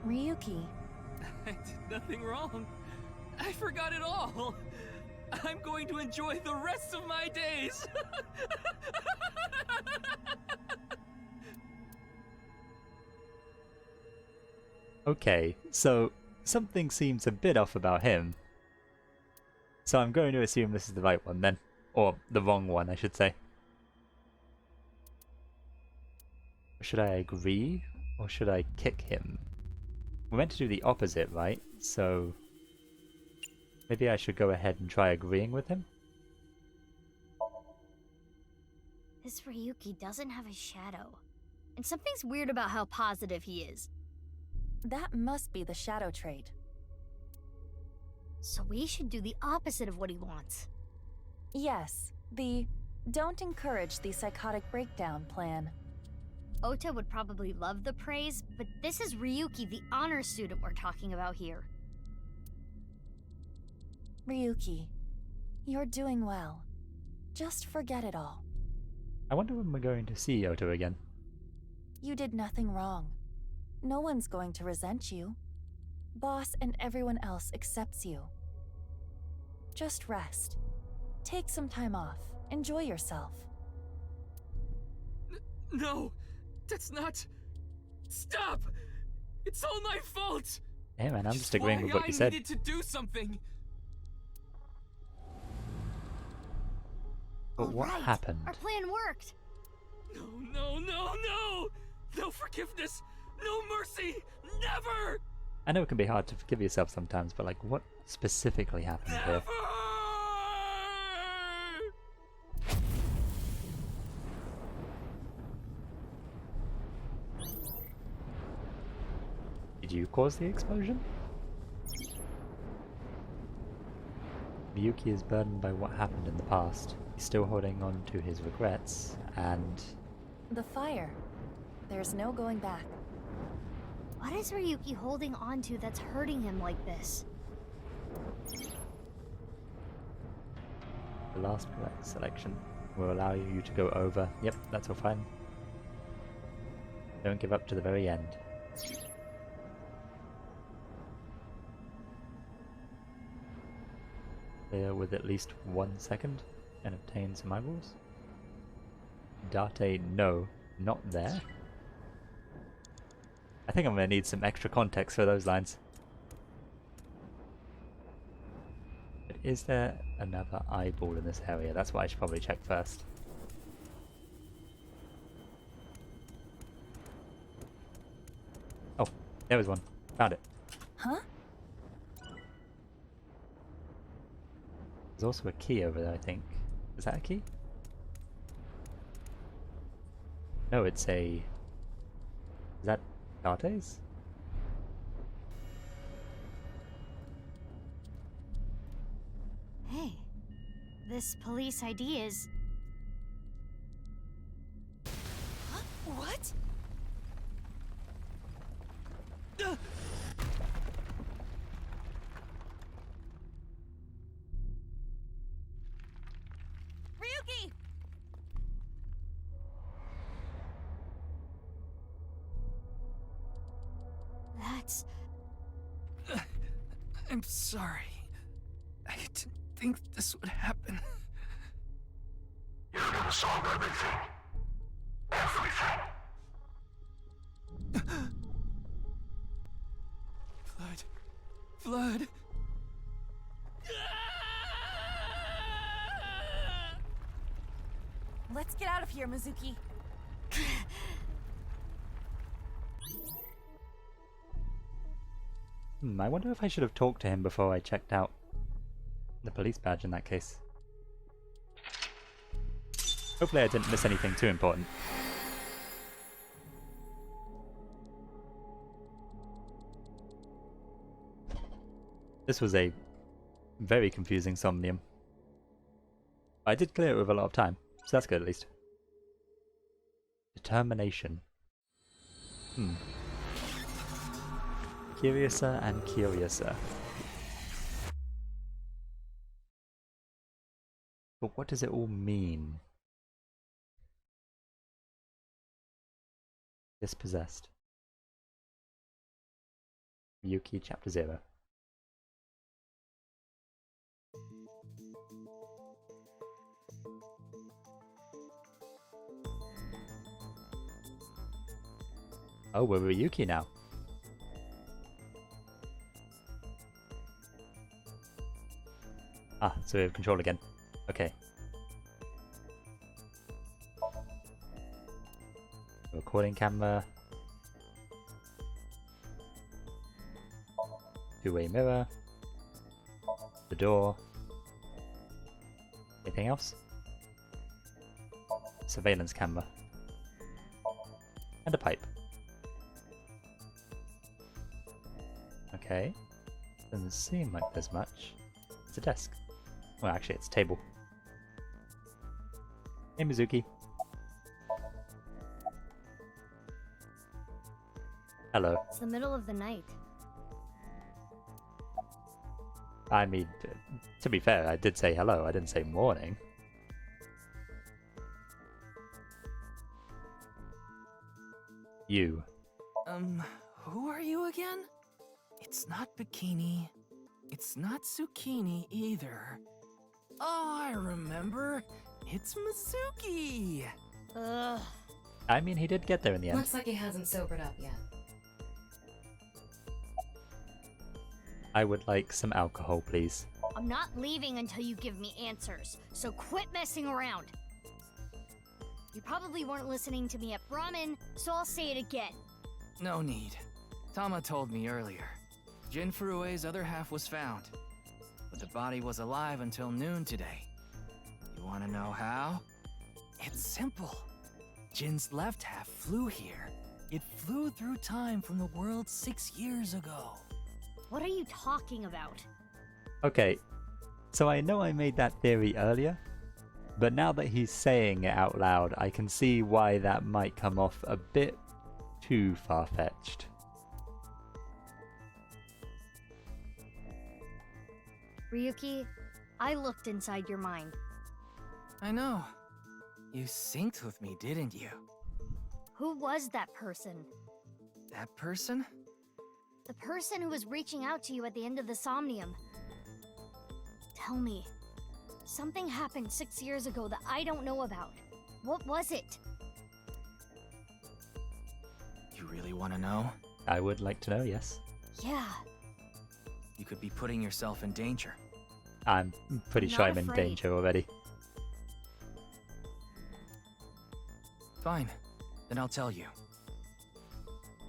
Ryuki. I did nothing wrong. I forgot it all. I'm going to enjoy the rest of my days. Okay, so something seems a bit off about him. So I'm going to assume this is the right one then. Or the wrong one, I should say. Should I agree? Or should I kick him? We're meant to do the opposite, right? So maybe I should go ahead and try agreeing with him? This Ryuki doesn't have a shadow. And something's weird about how positive he is. That must be the shadow trait. So we should do the opposite of what he wants. Yes, the don't encourage the psychotic breakdown plan. Ota would probably love the praise, but this is Ryuki, the honor student we're talking about here. Ryuki, you're doing well. Just forget it all. I wonder when we're going to see Ota again. You did nothing wrong. No one's going to resent you. Boss and everyone else accepts you. Just rest. Take some time off. Enjoy yourself. No, that's not... Stop! It's all my fault! Hey man, I'm just It's agreeing why with what you said. I needed to do something. But what Alright, happened? Our plan worked! No, no, no, no! No forgiveness! No mercy! Never! I know it can be hard to forgive yourself sometimes, but like, what specifically happened here? Never! Did you cause the explosion? Ryuki is burdened by what happened in the past. He's still holding on to his regrets, and... The fire. There's no going back. What is Ryuki holding on to that's hurting him like this? The last correct selection will allow you to go over. Yep, that's all fine. Don't give up to the very end. Clear with at least 1 second and obtain some eyeballs. Date, no, not there. I think I'm going to need some extra context for those lines. But is there another eyeball in this area? That's what I should probably check first. There was one. Found it. Huh? There's also a key over there, I think. Is that a key? No, it's a... Is that Carte's? Hey, this police ID is... Huh? What? Ryuki! That's... I'm sorry. I didn't think this would happen. You're gonna solve everything. Everything. Blood. Blood. Let's get out of here, Mizuki. I wonder if I should have talked to him before I checked out the police badge in that case. Hopefully I didn't miss anything too important. This was a very confusing Somnium. I did clear it with a lot of time, so that's good at least. Determination. Curiouser and curiouser. But what does it all mean? Dispossessed. Yuki Chapter 0. Oh, we're Ryuki now. Ah, so we have control again. Okay. Recording camera. Two-way mirror. The door. Anything else? Surveillance camera. And a pipe. Okay. Doesn't seem like there's much. It's a desk. Well, actually, it's a table. Hey, Mizuki. Hello. It's the middle of the night. I mean, to be fair, I did say hello. I didn't say morning. You. Who are you again? It's not Bikini. It's not Zucchini either. Oh, I remember. It's Mizuki. Ugh. I mean, he did get there in the end. Looks like he hasn't sobered up yet. I would like some alcohol, please. I'm not leaving until you give me answers, so quit messing around. You probably weren't listening to me at Brahmin, so I'll say it again. No need. Tama told me earlier. Jin Furue's other half was found, but the body was alive until noon today. You want to know how? It's simple. Jin's left half flew here. It flew through time from the world 6 years ago. What are you talking about? Okay, so I know I made that theory earlier, but now that he's saying it out loud, I can see why that might come off a bit too far-fetched. Ryuki, I looked inside your mind. I know. You synced with me, didn't you? Who was that person? That person? The person who was reaching out to you at the end of the Somnium. Tell me. Something happened 6 years ago that I don't know about. What was it? You really want to know? I would like to know, yes. Yeah. You could be putting yourself in danger. I'm pretty I'm sure not I'm in afraid. danger already. Fine. Then I'll tell you.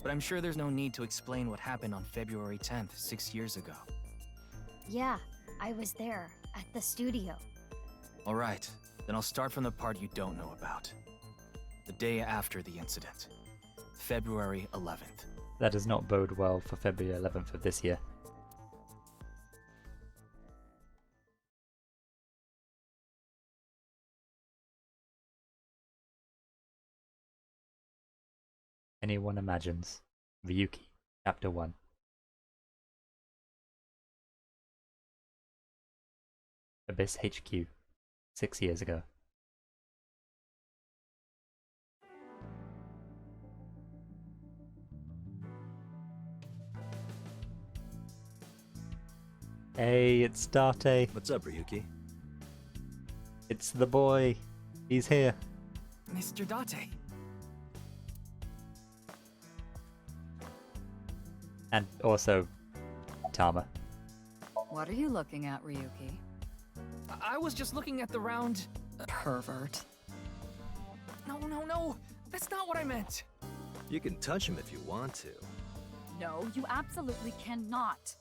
but I'm sure there's no need to explain what happened on February 10th, 6 years ago. Yeah, I was there, at the studio. Alright, then I'll start from the part you don't know about. The day after the incident. February 11th. That does not bode well for February 11th of this year. Anyone imagines. Ryuki, Chapter 1. Abyss HQ, 6 years ago. Hey, it's Date. What's up, Ryuki? It's the boy. He's here. Mr. Date. And also, Tama. What are you looking at, Ryuki? I was just looking at the round... Pervert. No. That's not what I meant. You can touch him if you want to. No, you absolutely cannot.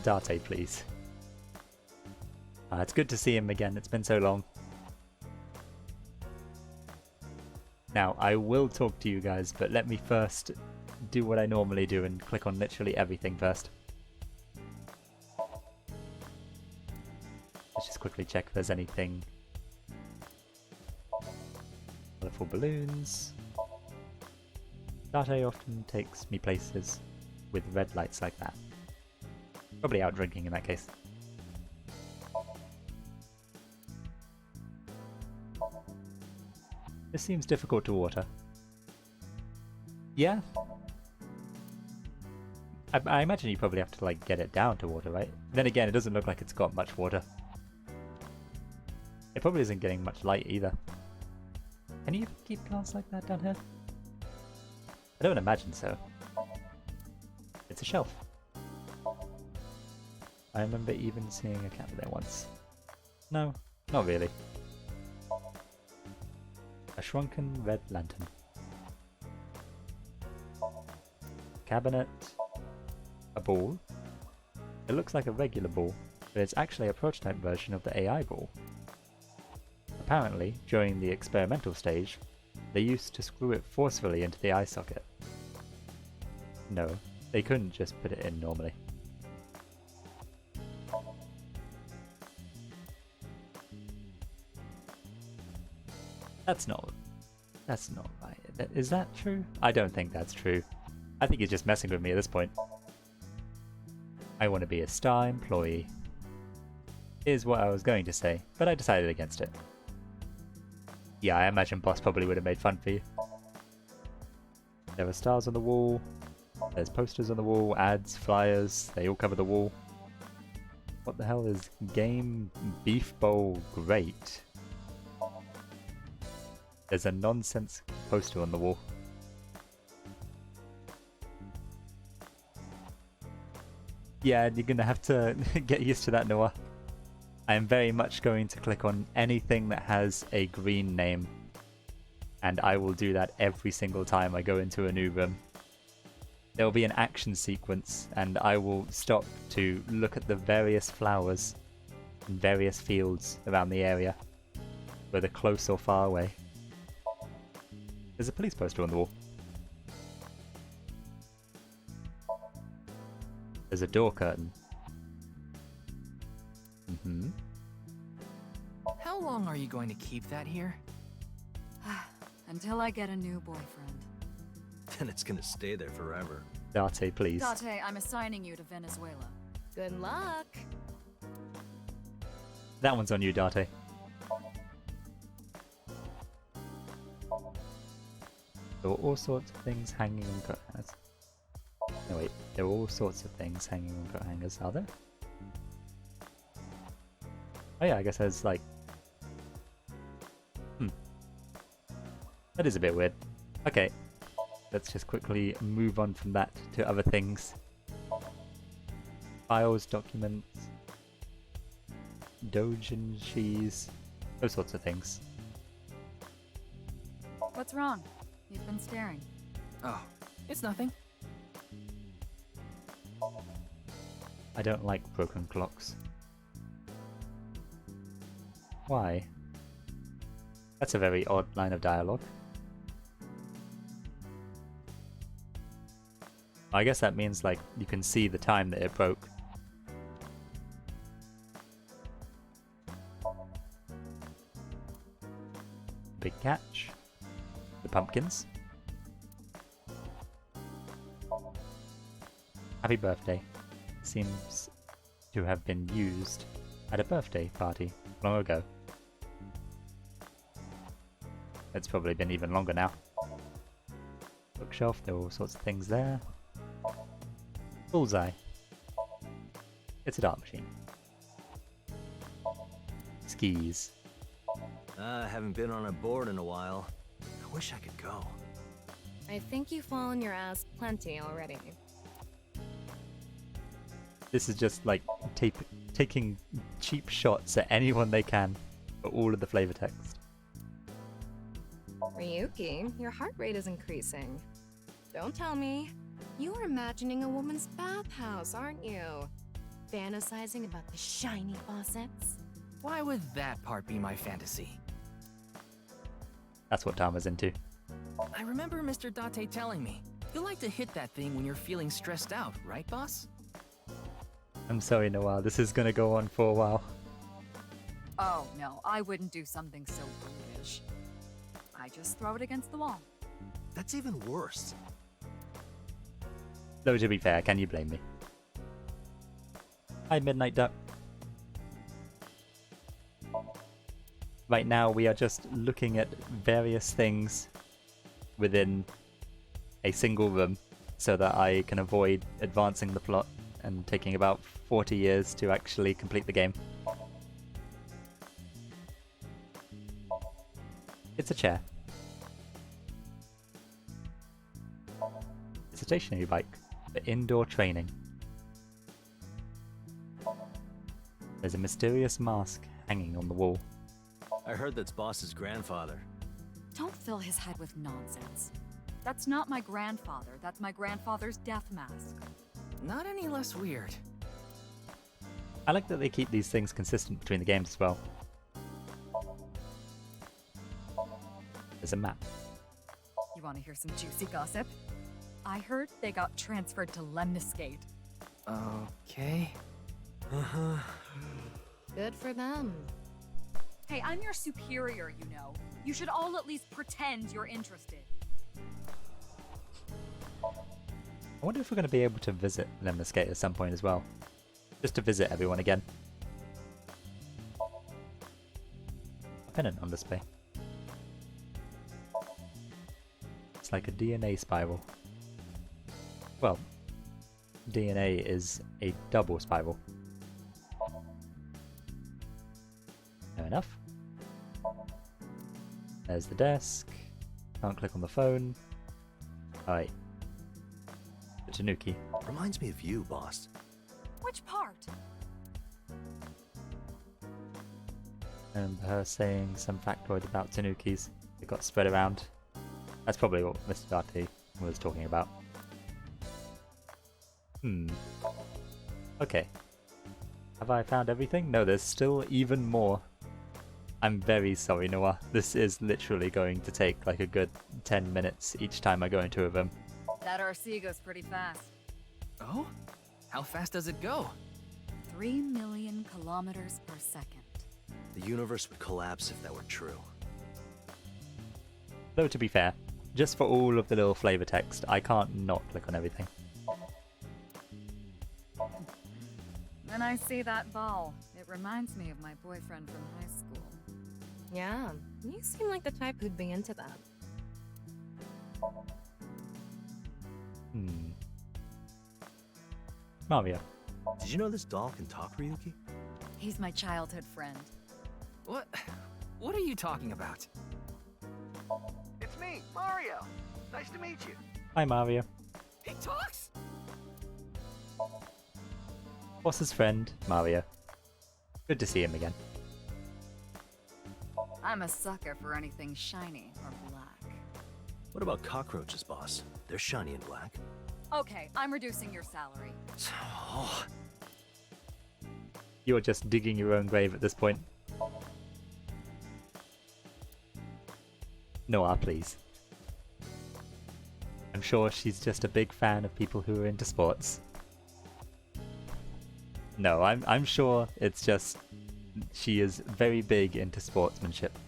Date, please. It's good to see him again. It's been so long. Now, I will talk to you guys, but let me first do what I normally do and click on literally everything first. Let's just quickly check if there's anything. Colourful balloons. Date often takes me places with red lights like that. Probably out drinking in that case. This seems difficult to water. Yeah? I imagine you probably have to like get it down to water, right? Then again, it doesn't look like it's got much water. It probably isn't getting much light either. Can you keep plants like that down here? I don't imagine so. It's a shelf. I remember even seeing a cat there once. No, not really. A shrunken red lantern. Cabinet. A ball. It looks like a regular ball, but it's actually a prototype version of the AI ball. Apparently, during the experimental stage, they used to screw it forcefully into the eye socket. No, they couldn't just put it in normally. That's not right. Is that true? I don't think that's true. I think he's just messing with me at this point. I want to be a star employee. Is what I was going to say, but I decided against it. Yeah, I imagine Boss probably would have made fun for you. There are stars on the wall. There's posters on the wall, ads, flyers, they all cover the wall. What the hell is Game Beef Bowl Great? There's a nonsense poster on the wall. Yeah, you're gonna have to get used to that, Noah. I am very much going to click on anything that has a green name. And I will do that every single time I go into a new room. There will be an action sequence, and I will stop to look at the various flowers in various fields around the area, whether close or far away. There's a police poster on the wall. There's a door curtain. How long are you going to keep that here? Until I get a new boyfriend. Then it's gonna stay there forever. Date, please. Date, I'm assigning you to Venezuela. Good luck. That one's on you, Date. There were all sorts of things hanging on coat hangers. No wait, there were all sorts of things hanging on coat hangers, are there? Oh yeah, I guess there's like... That is a bit weird. Okay, let's just quickly move on from that to other things. Files, documents, doujinshis, those sorts of things. What's wrong? You've been staring. Oh, it's nothing. I don't like broken clocks. Why? That's a very odd line of dialogue. I guess that means, like, you can see the time that it broke. Big catch. The pumpkins. Happy birthday. Seems to have been used at a birthday party long ago. It's probably been even longer now. Bookshelf, there are all sorts of things there. Bullseye. It's a dart machine. Skis. I haven't been on a board in a while. I wish I could go. I think you've fallen your ass plenty already. This is just like taking cheap shots at anyone they can for all of the flavor text. Ryuki, your heart rate is increasing. Don't tell me. You're imagining a woman's bathhouse, aren't you? Fantasizing about the shiny faucets? Why would that part be my fantasy? That's what Tama's into. I remember Mr. Date telling me, you like to hit that thing when you're feeling stressed out, right, boss? I'm sorry, Noah, this is gonna go on for a while. Oh, no, I wouldn't do something so foolish. I just throw it against the wall. That's even worse. Though to be fair, can you blame me? Hi, Midnight Duck. Right now we are just looking at various things within a single room so that I can avoid advancing the plot and taking about 40 years to actually complete the game. It's a chair. It's a stationary bike for indoor training. There's a mysterious mask hanging on the wall. I heard that's Boss's grandfather. Don't fill his head with nonsense. That's not my grandfather. That's my grandfather's death mask. Not any less weird. I like that they keep these things consistent between the games as well. There's a map. You want to hear some juicy gossip? I heard they got transferred to Lemniscate. Okay. Uh-huh. Good for them. Hey, I'm your superior, you know. You should all at least pretend you're interested. I wonder if we're going to be able to visit Lemniscate at some point as well. Just to visit everyone again. A pennant on display. It's like a DNA spiral. Well, DNA is a double spiral. Fair enough. There's the desk. Can't click on the phone. Alright. The Tanuki. Reminds me of you, boss. Which part? I remember her saying some factoid about Tanukis that got spread around. That's probably what Mr. Date was talking about. Okay. Have I found everything? No, there's still even more. I'm very sorry, Noah. This is literally going to take like a good 10 minutes each time I go into a room. That RC goes pretty fast. Oh? How fast does it go? 3 million kilometers per second. The universe would collapse if that were true. Though to be fair, just for all of the little flavor text, I can't not click on everything. When I see that ball, it reminds me of my boyfriend from high school. Yeah, you seem like the type who'd be into that. Mario. Did you know this doll can talk, Ryuki? He's my childhood friend. What? What are you talking about? It's me, Mario. Nice to meet you. Hi, Mario. He talks? Boss's friend, Mario. Good to see him again. I'm a sucker for anything shiny or black. What about cockroaches, boss? They're shiny and black. Okay, I'm reducing your salary. Oh, You're just digging your own grave at this point. Noah, please. I'm sure she's just a big fan of people who are into sports. No, I'm sure it's just she is very big into sportsmanship.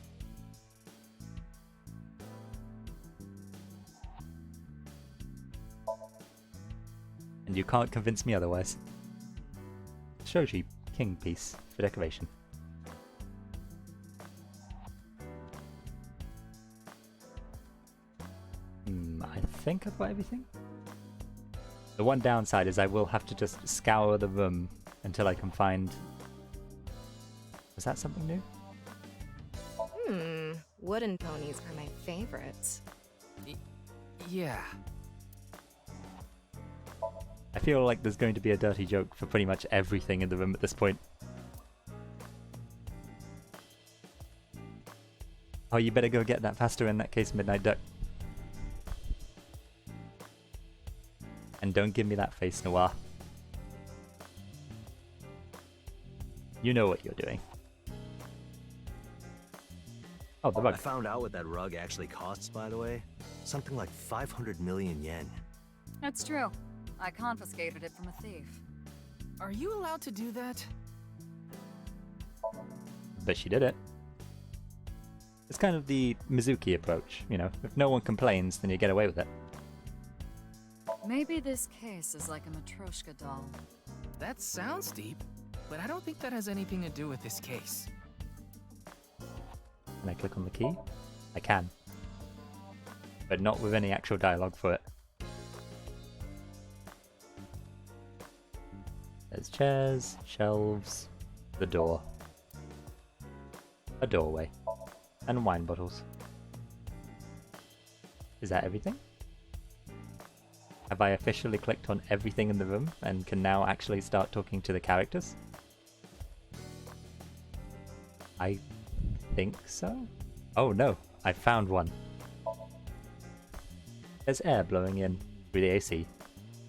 And you can't convince me otherwise. Shoji king piece for decoration. I think I've got everything. The one downside is I will have to just scour the room until I can find... Was that something new? Wooden ponies are my favorites. Yeah. I feel like there's going to be a dirty joke for pretty much everything in the room at this point. Oh, you better go get that faster in that case, Midnight Duck. And don't give me that face, Noir. You know what you're doing. Oh, the rug. I found out what that rug actually costs, by the way. Something like 500 million yen. That's true. I confiscated it from a thief. Are you allowed to do that? But she did it. It's kind of the Mizuki approach, you know. If no one complains, then you get away with it. Maybe this case is like a Matryoshka doll. That sounds deep, but I don't think that has anything to do with this case. Can I click on the key? I can. But not with any actual dialogue for it. There's chairs, shelves, the door. A doorway. And wine bottles. Is that everything? Have I officially clicked on everything in the room and can now actually start talking to the characters? I think so? Oh no, I found one. There's air blowing in through the AC.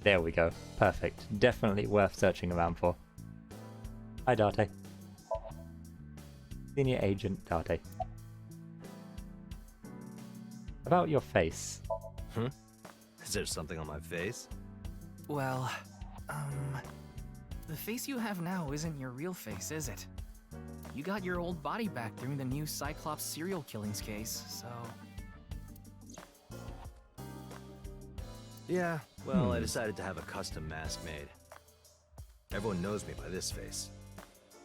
There we go. Perfect. Definitely worth searching around for. Hi, Date. Senior Agent Date. About your face. Is there something on my face? Well, the face you have now isn't your real face, is it? You got your old body back during the new Cyclops serial killings case, so... Yeah, well, I decided to have a custom mask made. Everyone knows me by this face.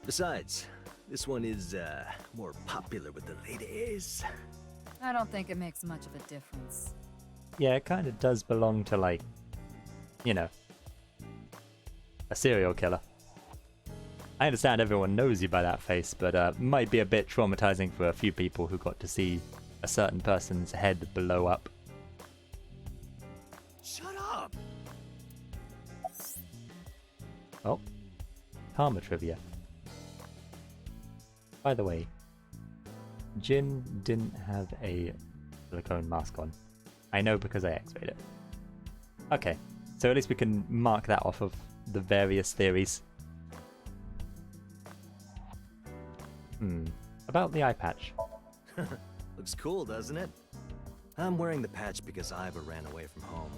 Besides, this one is, more popular with the ladies. I don't think it makes much of a difference. Yeah, it kind of does belong to, like, you know, a serial killer. I understand everyone knows you by that face, but might be a bit traumatizing for a few people who got to see a certain person's head blow up. Shut up! Oh, karma trivia. By the way, Jin didn't have a silicone mask on. I know because I x-rayed it. Okay, so at least we can mark that off of the various theories. About the eye patch. Looks cool, doesn't it? I'm wearing the patch because Iva ran away from home.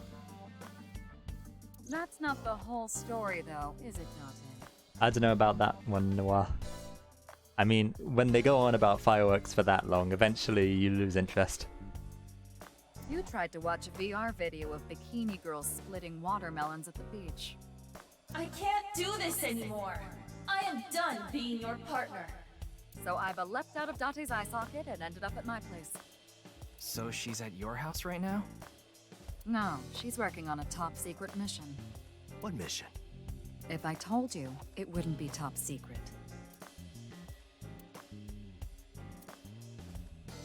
That's not the whole story, though, is it, Dante? I don't know about that one, Noir. I mean, when they go on about fireworks for that long, eventually you lose interest. You tried to watch a VR video of bikini girls splitting watermelons at the beach. I can't do this anymore. I am done being your partner. So Iva leapt out of Date's eye socket and ended up at my place. So she's at your house right now? No, she's working on a top-secret mission. What mission? If I told you, it wouldn't be top secret.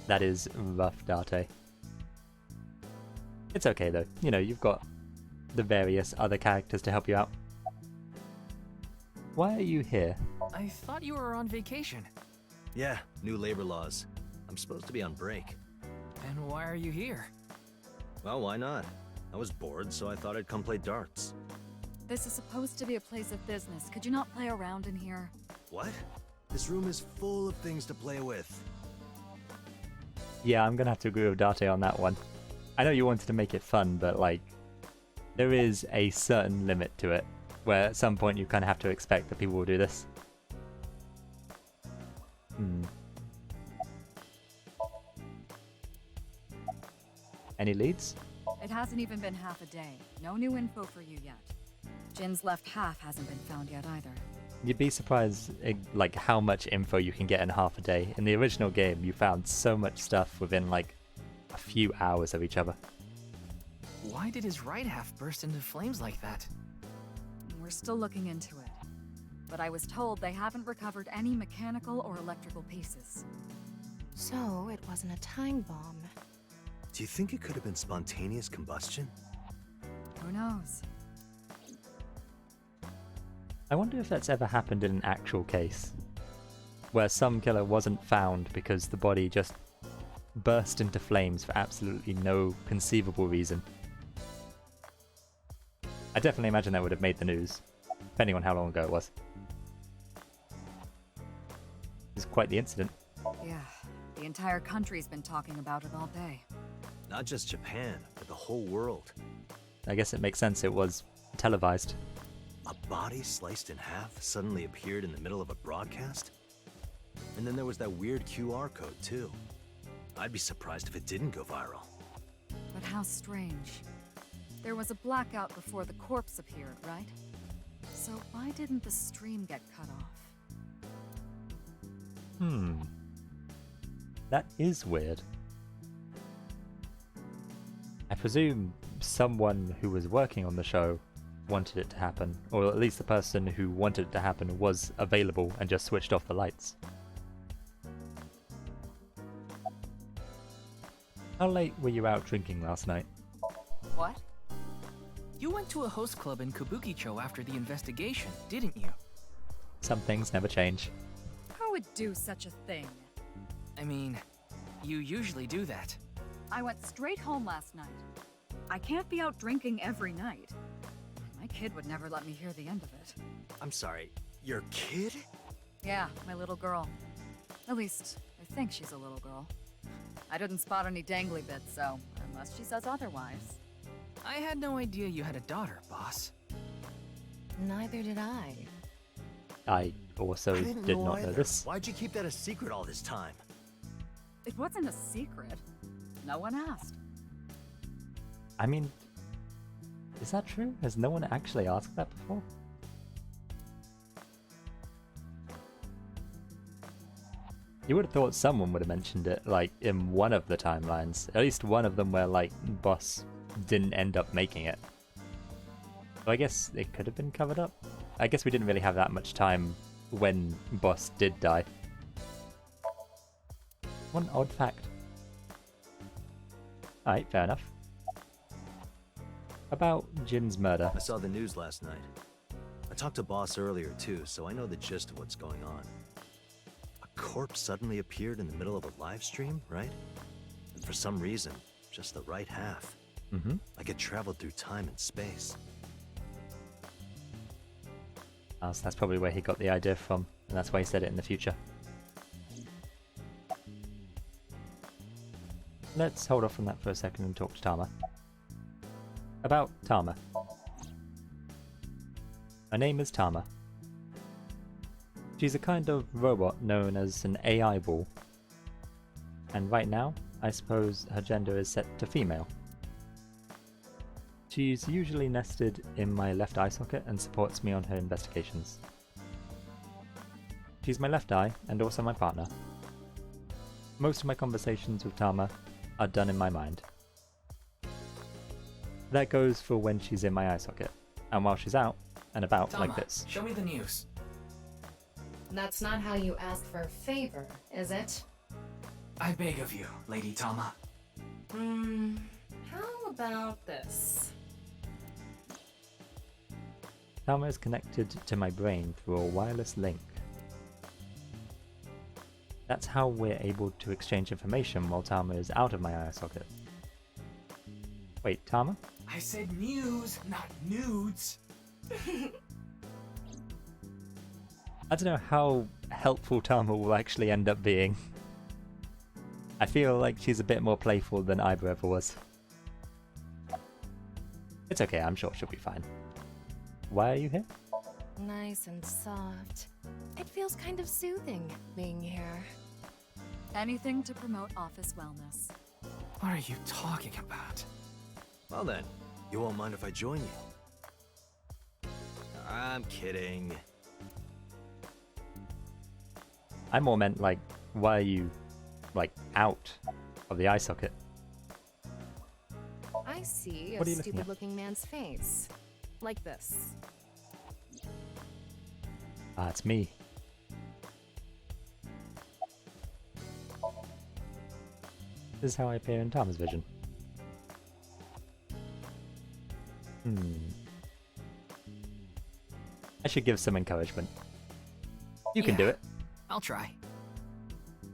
That is rough, Date. It's okay though, you know, you've got the various other characters to help you out. Why are you here? I thought you were on vacation. Yeah, new labor laws. I'm supposed to be on break. And why are you here? Well, why not? I was bored, so I thought I'd come play darts. This is supposed to be a place of business. Could you not play around in here? What? This room is full of things to play with. Yeah, I'm gonna have to agree with Date on that one. I know you wanted to make it fun, but like, there is a certain limit to it, where at some point you kind of have to expect that people will do this. Any leads? It hasn't even been half a day. No new info for you yet. Jin's left half hasn't been found yet either. You'd be surprised like how much info you can get in half a day. In the original game, you found so much stuff within like a few hours of each other. Why did his right half burst into flames like that? We're still looking into it. But I was told they haven't recovered any mechanical or electrical pieces. So it wasn't a time bomb. Do you think it could have been spontaneous combustion? Who knows? I wonder if that's ever happened in an actual case, where some killer wasn't found because the body just burst into flames for absolutely no conceivable reason. I definitely imagine that would have made the news, depending on how long ago it was. It's quite the incident. Yeah, the entire country's been talking about it all day. Not just Japan, but the whole world. I guess it makes sense it was televised. A body sliced in half suddenly appeared in the middle of a broadcast? And then there was that weird QR code too. I'd be surprised if it didn't go viral. But how strange. There was a blackout before the corpse appeared, right? So why didn't the stream get cut off? That is weird. I presume someone who was working on the show wanted it to happen, or at least the person who wanted it to happen was available and just switched off the lights. How late were you out drinking last night? What? You went to a host club in Kabukicho after the investigation, didn't you? Some things never change. Who would do such a thing? I mean, you usually do that. I went straight home last night. I can't be out drinking every night. My kid would never let me hear the end of it. I'm sorry, your kid? Yeah, my little girl. At least, I think she's a little girl. I didn't spot any dangly bits, so unless she says otherwise. I had no idea you had a daughter, boss. Neither did I. I also did not know this. Why'd you keep that a secret all this time? It wasn't a secret. No one asked. I mean, is that true? Has no one actually asked that before? You would have thought someone would have mentioned it, like, in one of the timelines. At least one of them where, like, Boss didn't end up making it. So I guess it could have been covered up. I guess we didn't really have that much time when Boss did die. One odd fact. Alright, fair enough. About Jin's murder. I saw the news last night. I talked to Boss earlier too, so I know the gist of what's going on. A corpse suddenly appeared in the middle of a live stream, right? And for some reason, just the right half. Like it traveled through time and space. So that's probably where he got the idea from, and that's why he said it in the future. Let's hold off from that for a second and talk to Tama. About Tama. Her name is Tama. She's a kind of robot known as an AI ball. And right now, I suppose her gender is set to female. She's usually nested in my left eye socket and supports me on her investigations. She's my left eye and also my partner. Most of my conversations with Tama are done in my mind. That goes for when she's in my eye socket, and while she's out and about Tama, like this. Show me the news. That's not how you ask for a favor, is it? I beg of you, Lady Tama. How about this? Tama is connected to my brain through a wireless link. That's how we're able to exchange information while Tama is out of my eye socket. Wait, Tama? I said news, not nudes. I don't know how helpful Tama will actually end up being. I feel like she's a bit more playful than Iber ever was. It's okay, I'm sure she'll be fine. Why are you here? Nice and soft. It feels kind of soothing being here. Anything to promote office wellness. What are you talking about? Well then, you won't mind if I join you? I'm kidding. I more meant like, why are you, like, out of the eye socket? I see What are a you looking at? stupid-looking man's face. Like this. Ah, it's me. This is how I appear in Tama's vision. I should give some encouragement. You can do it. I'll try.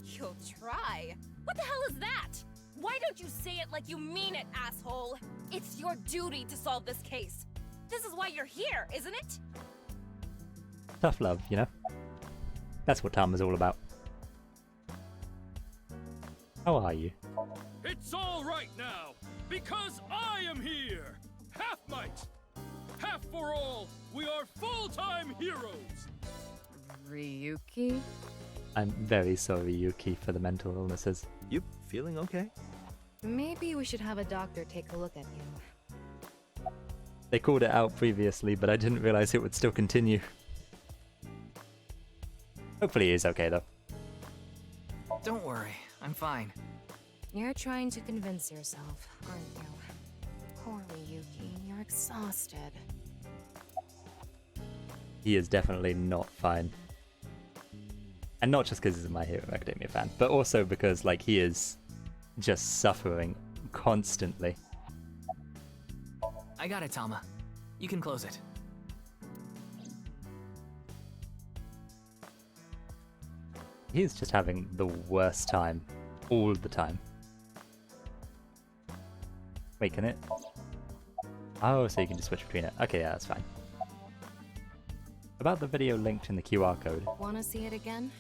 You'll try? What the hell is that? Why don't you say it like you mean it, asshole? It's your duty to solve this case. This is why you're here, isn't it? Tough love, you know? That's what Tama's all about. How are you? It's all right now, because I am here! Half might! Half for all! We are full-time heroes! Ryuki? I'm very sorry, Yuki, for the mental illnesses. You feeling okay? Maybe we should have a doctor take a look at you. They called it out previously, but I didn't realize it would still continue. Hopefully he's okay, though. Don't worry, I'm fine. You're trying to convince yourself, aren't you? Poor Ryuki, you're exhausted. He is definitely not fine. And not just because he's a My Hero Academia fan, but also because, like, he is just suffering constantly. I got it, Tama. You can close it. He's just having the worst time. All the time. Wait, can it? Oh, so you can just switch between it. Okay, yeah, that's fine. About the video linked in the QR code. Wanna see it again?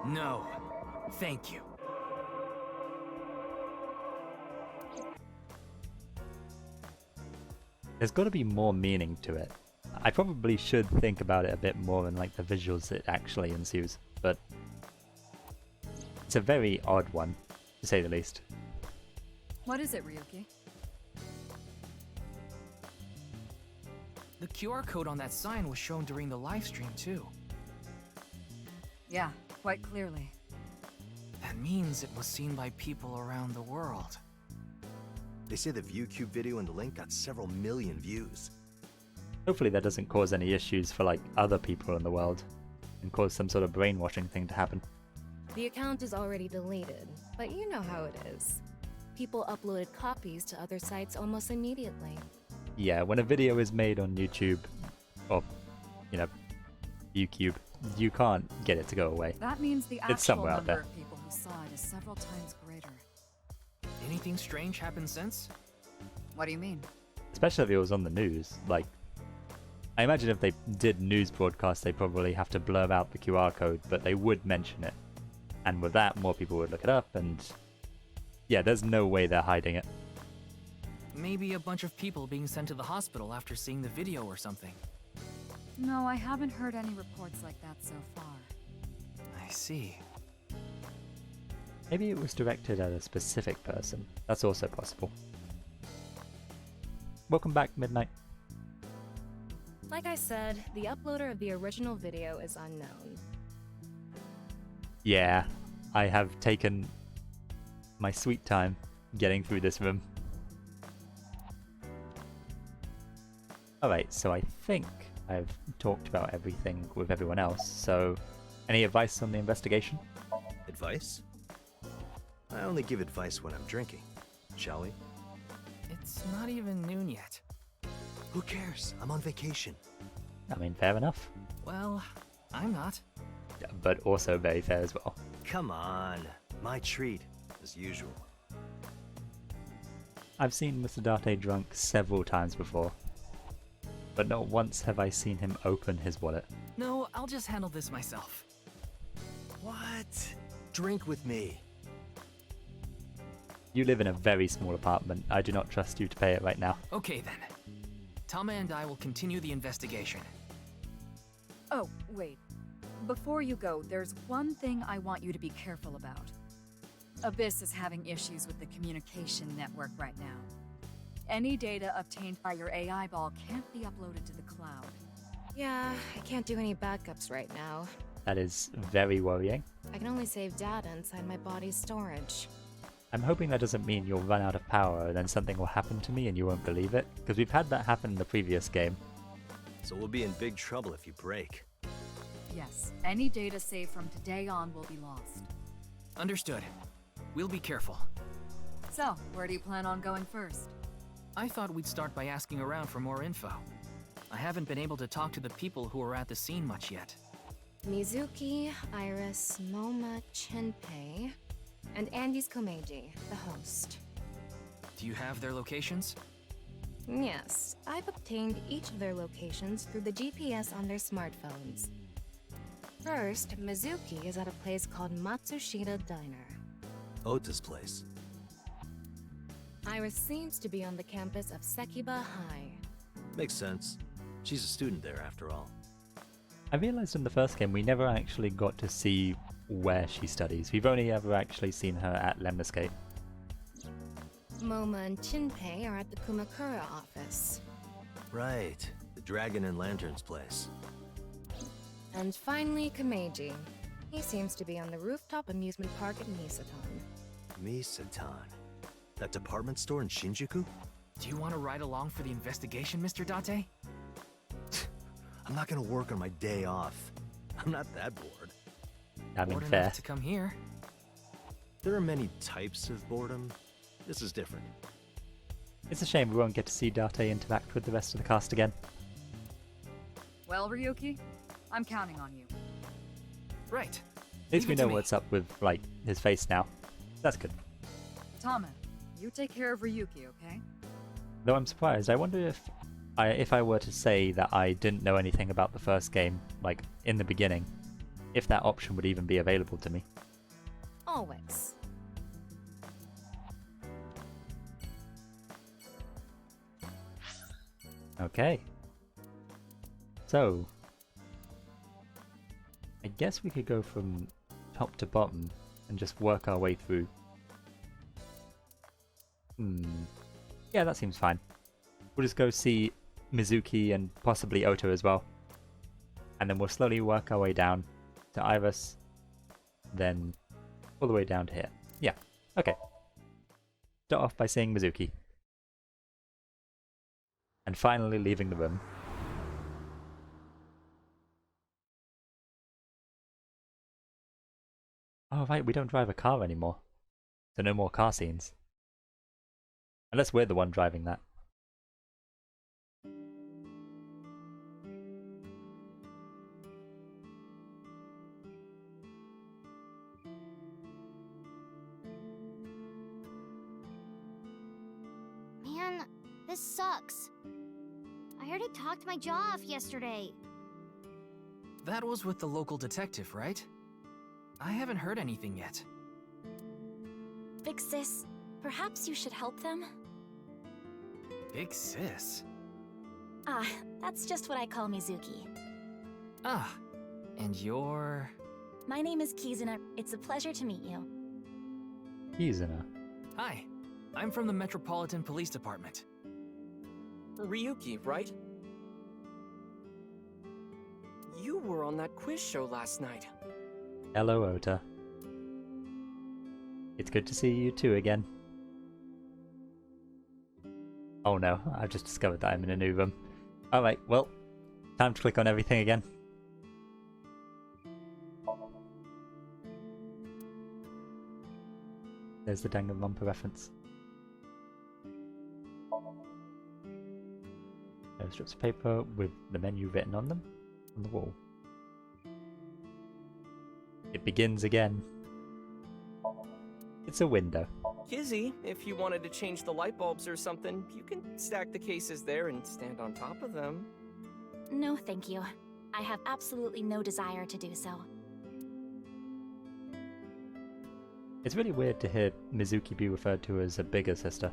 No. Thank you. There's got to be more meaning to it. I probably should think about it a bit more in like the visuals it actually ensues, but it's a very odd one, to say the least. What is it, Ryuki? The QR code on that sign was shown during the live stream too. Yeah, quite clearly. That means it was seen by people around the world. They say the ViewCube video and the link got several million views. Hopefully that doesn't cause any issues for like other people in the world and cause some sort of brainwashing thing to happen. The account is already deleted, but you know how it is. People uploaded copies to other sites almost immediately. Yeah, when a video is made on YouTube, or, you know, ViewCube, you can't get it to go away. That means the It's actual somewhere out number there. of people who saw it is several times greater. Anything strange happened since? What do you mean? Especially if it was on the news. Like, I imagine if they did news broadcasts, they probably have to blur out the QR code, but they would mention it. And with that, more people would look it up, and yeah, there's no way they're hiding it. Maybe a bunch of people being sent to the hospital after seeing the video or something. No, I haven't heard any reports like that so far. I see. Maybe it was directed at a specific person. That's also possible. Welcome back, Midnight. Like I said, the uploader of the original video is unknown. Yeah, I have taken my sweet time getting through this room. Alright, so I think I've talked about everything with everyone else, so any advice on the investigation? Advice? I only give advice when I'm drinking. Shall we? It's not even noon yet. Who cares? I'm on vacation. I mean, fair enough, Well, I'm not. but also very fair as well. Come on. My treat, as usual. I've seen Mr. Date drunk several times before. but not once have I seen him open his wallet. No, I'll just handle this myself. What? Drink with me. You live in a very small apartment. I do not trust you to pay it right now. Okay then. Tama and I will continue the investigation. Oh, wait. Before you go, there's one thing I want you to be careful about. Abyss is having issues with the communication network right now. Any data obtained by your AI ball can't be uploaded to the cloud. Yeah, I can't do any backups right now. That is very worrying. I can only save data inside my body's storage. I'm hoping that doesn't mean you'll run out of power and then something will happen to me and you won't believe it, because we've had that happen in the previous game. So we'll be in big trouble if you break. Yes, any data saved from today on will be lost. Understood. We'll be careful. So, where do you plan on going first? I thought we'd start by asking around for more info. I haven't been able to talk to the people who were at the scene much yet. Mizuki, Iris, Moma, Chinpei, and Andy's Komeiji, the host. Do you have their locations? Yes, I've obtained each of their locations through the GPS on their smartphones. First, Mizuki is at a place called Matsushita Diner. Ota's place. Iris seems to be on the campus of Sekiba High. Makes sense. She's a student there after all. I realized in the first game we never actually got to see where she studies. We've only ever actually seen her at Lemniscate. Moma and Chinpei are at the Kumakura office. Right. The Dragon and Lantern's place. And finally, Komeiji. He seems to be on the rooftop amusement park at Misatan. Misatan. That department store in Shinjuku? Do you want to ride along for the investigation, Mr. Date? I'm not gonna work on my day off. I'm not that bored. I mean, Bored fair. enough to come here. There are many types of boredom. This is different. It's a shame we won't get to see Date interact with the rest of the cast again. Well, Ryuki, I'm counting on you. Right. At least we know what's up with, like, his face now. That's good. Tama, you take care of Ryuki, okay? Though I'm surprised, I wonder if I were to say that I didn't know anything about the first game, like, in the beginning, if that option would even be available to me. Always. Okay. So, I guess we could go from top to bottom and just work our way through. Yeah, that seems fine. We'll just go see Mizuki and possibly Ota as well. And then we'll slowly work our way down to Iris, then all the way down to here. Yeah, okay. Start off by seeing Mizuki. And finally leaving the room. Oh right, we don't drive a car anymore. So no more car scenes. Unless we're the one driving that. Man, this sucks. I already talked my jaw off yesterday. That was with the local detective, right? I haven't heard anything yet. Big sis, perhaps you should help them? Big sis? Ah, that's just what I call Mizuki. Ah, and you're... My name is Kizuna. It's a pleasure to meet you. Kizuna. Hi, I'm from the Metropolitan Police Department. Ryuki, right? You were on that quiz show last night. Hello, Ota. It's good to see you too again. Oh no, I've just discovered that I'm in a new room. Alright, well, time to click on everything again. There's the Danganronpa reference. There are strips of paper with the menu written on them on the wall. It begins again. It's a window. Kizzy, if you wanted to change the light bulbs or something, you can stack the cases there and stand on top of them. No, thank you. I have absolutely no desire to do so. It's really weird to hear Mizuki be referred to as a bigger sister.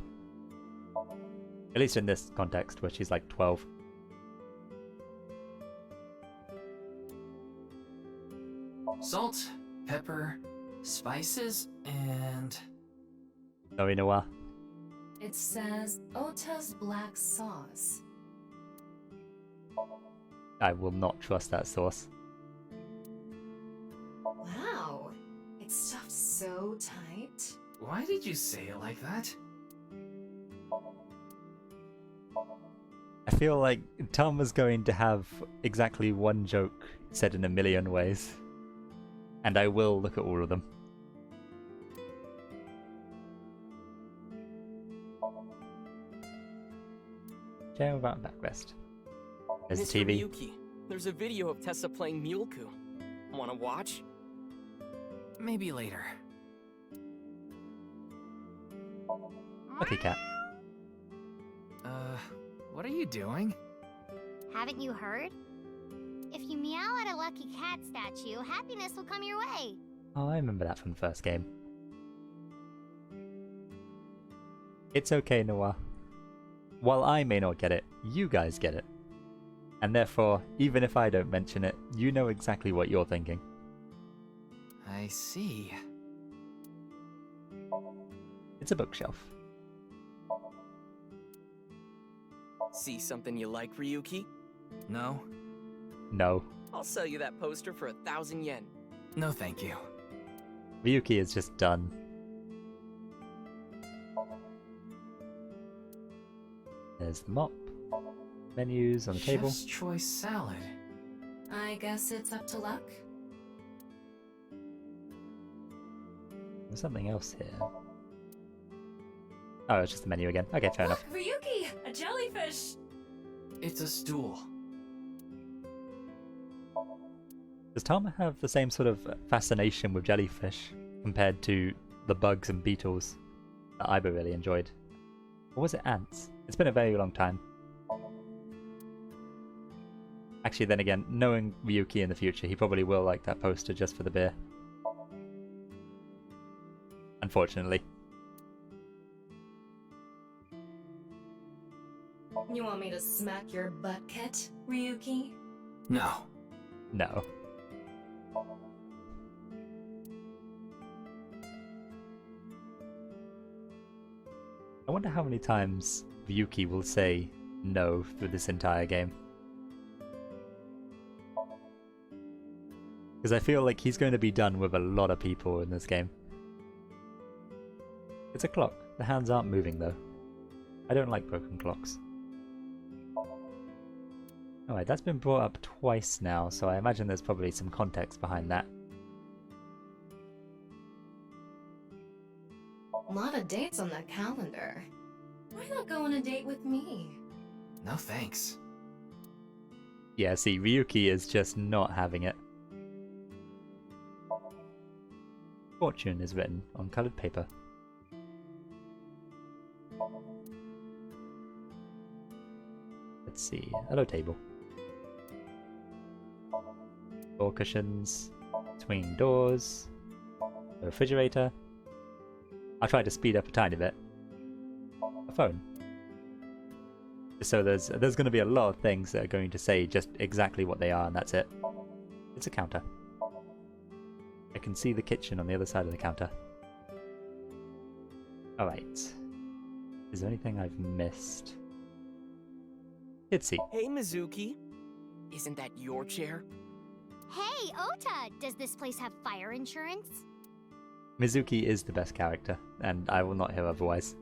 At least in this context, where she's like 12. Salt, pepper, spices, and... Sorry, Noah. It says Ota's black sauce. I will not trust that source. Wow, it's stuffed so tight. Why did you say it like that? I feel like Tom was going to have exactly one joke said in a million ways. And I will look at all of them. Share about backrest. There's the Mr. TV. Ryuki, there's a video of Tessa playing Mulku. Wanna watch? Maybe later. Okay, cat. What are you doing? Haven't you heard? If you meow at a lucky cat statue, happiness will come your way. Oh, I remember that from the first game. It's okay, Noah. While I may not get it, you guys get it. And therefore, even if I don't mention it, you know exactly what you're thinking. I see. It's a bookshelf. See something you like, Ryuki? No? No. I'll sell you that poster for 1,000 yen. No thank you. Ryuki is just done. There's the mop. Menus on the table. Chef's choice salad. I guess it's up to luck. There's something else here. Oh, it's just the menu again. Okay, fair enough. Ryuki, a jellyfish! It's a stool. Does Tama have the same sort of fascination with jellyfish compared to the bugs and beetles that Iba really enjoyed? Or was it ants? It's been a very long time. Actually, then again, knowing Ryuki in the future, he probably will like that poster just for the beer. Unfortunately. You want me to smack your butt, Kit, Ryuki? No. No. I wonder how many times Ryuki will say no through this entire game. Because I feel like he's going to be done with a lot of people in this game. It's a clock. The hands aren't moving though. I don't like broken clocks. Alright, that's been brought up twice now, so I imagine there's probably some context behind that. A lot of dates on that calendar. Why not go on a date with me? No thanks. Yeah, see, Ryuki is just not having it. Fortune is written on coloured paper. Let's see. Hello, table. Door cushions. Swinging doors. A refrigerator. I'll try to speed up a tiny bit. A phone. So there's going to be a lot of things that are going to say just exactly what they are, and that's it. It's a counter. I can see the kitchen on the other side of the counter. Alright. Is there anything I've missed? Let's see. Hey, Mizuki. Isn't that your chair? Hey, Ota! Does this place have fire insurance? Mizuki is the best character, and I will not hear otherwise.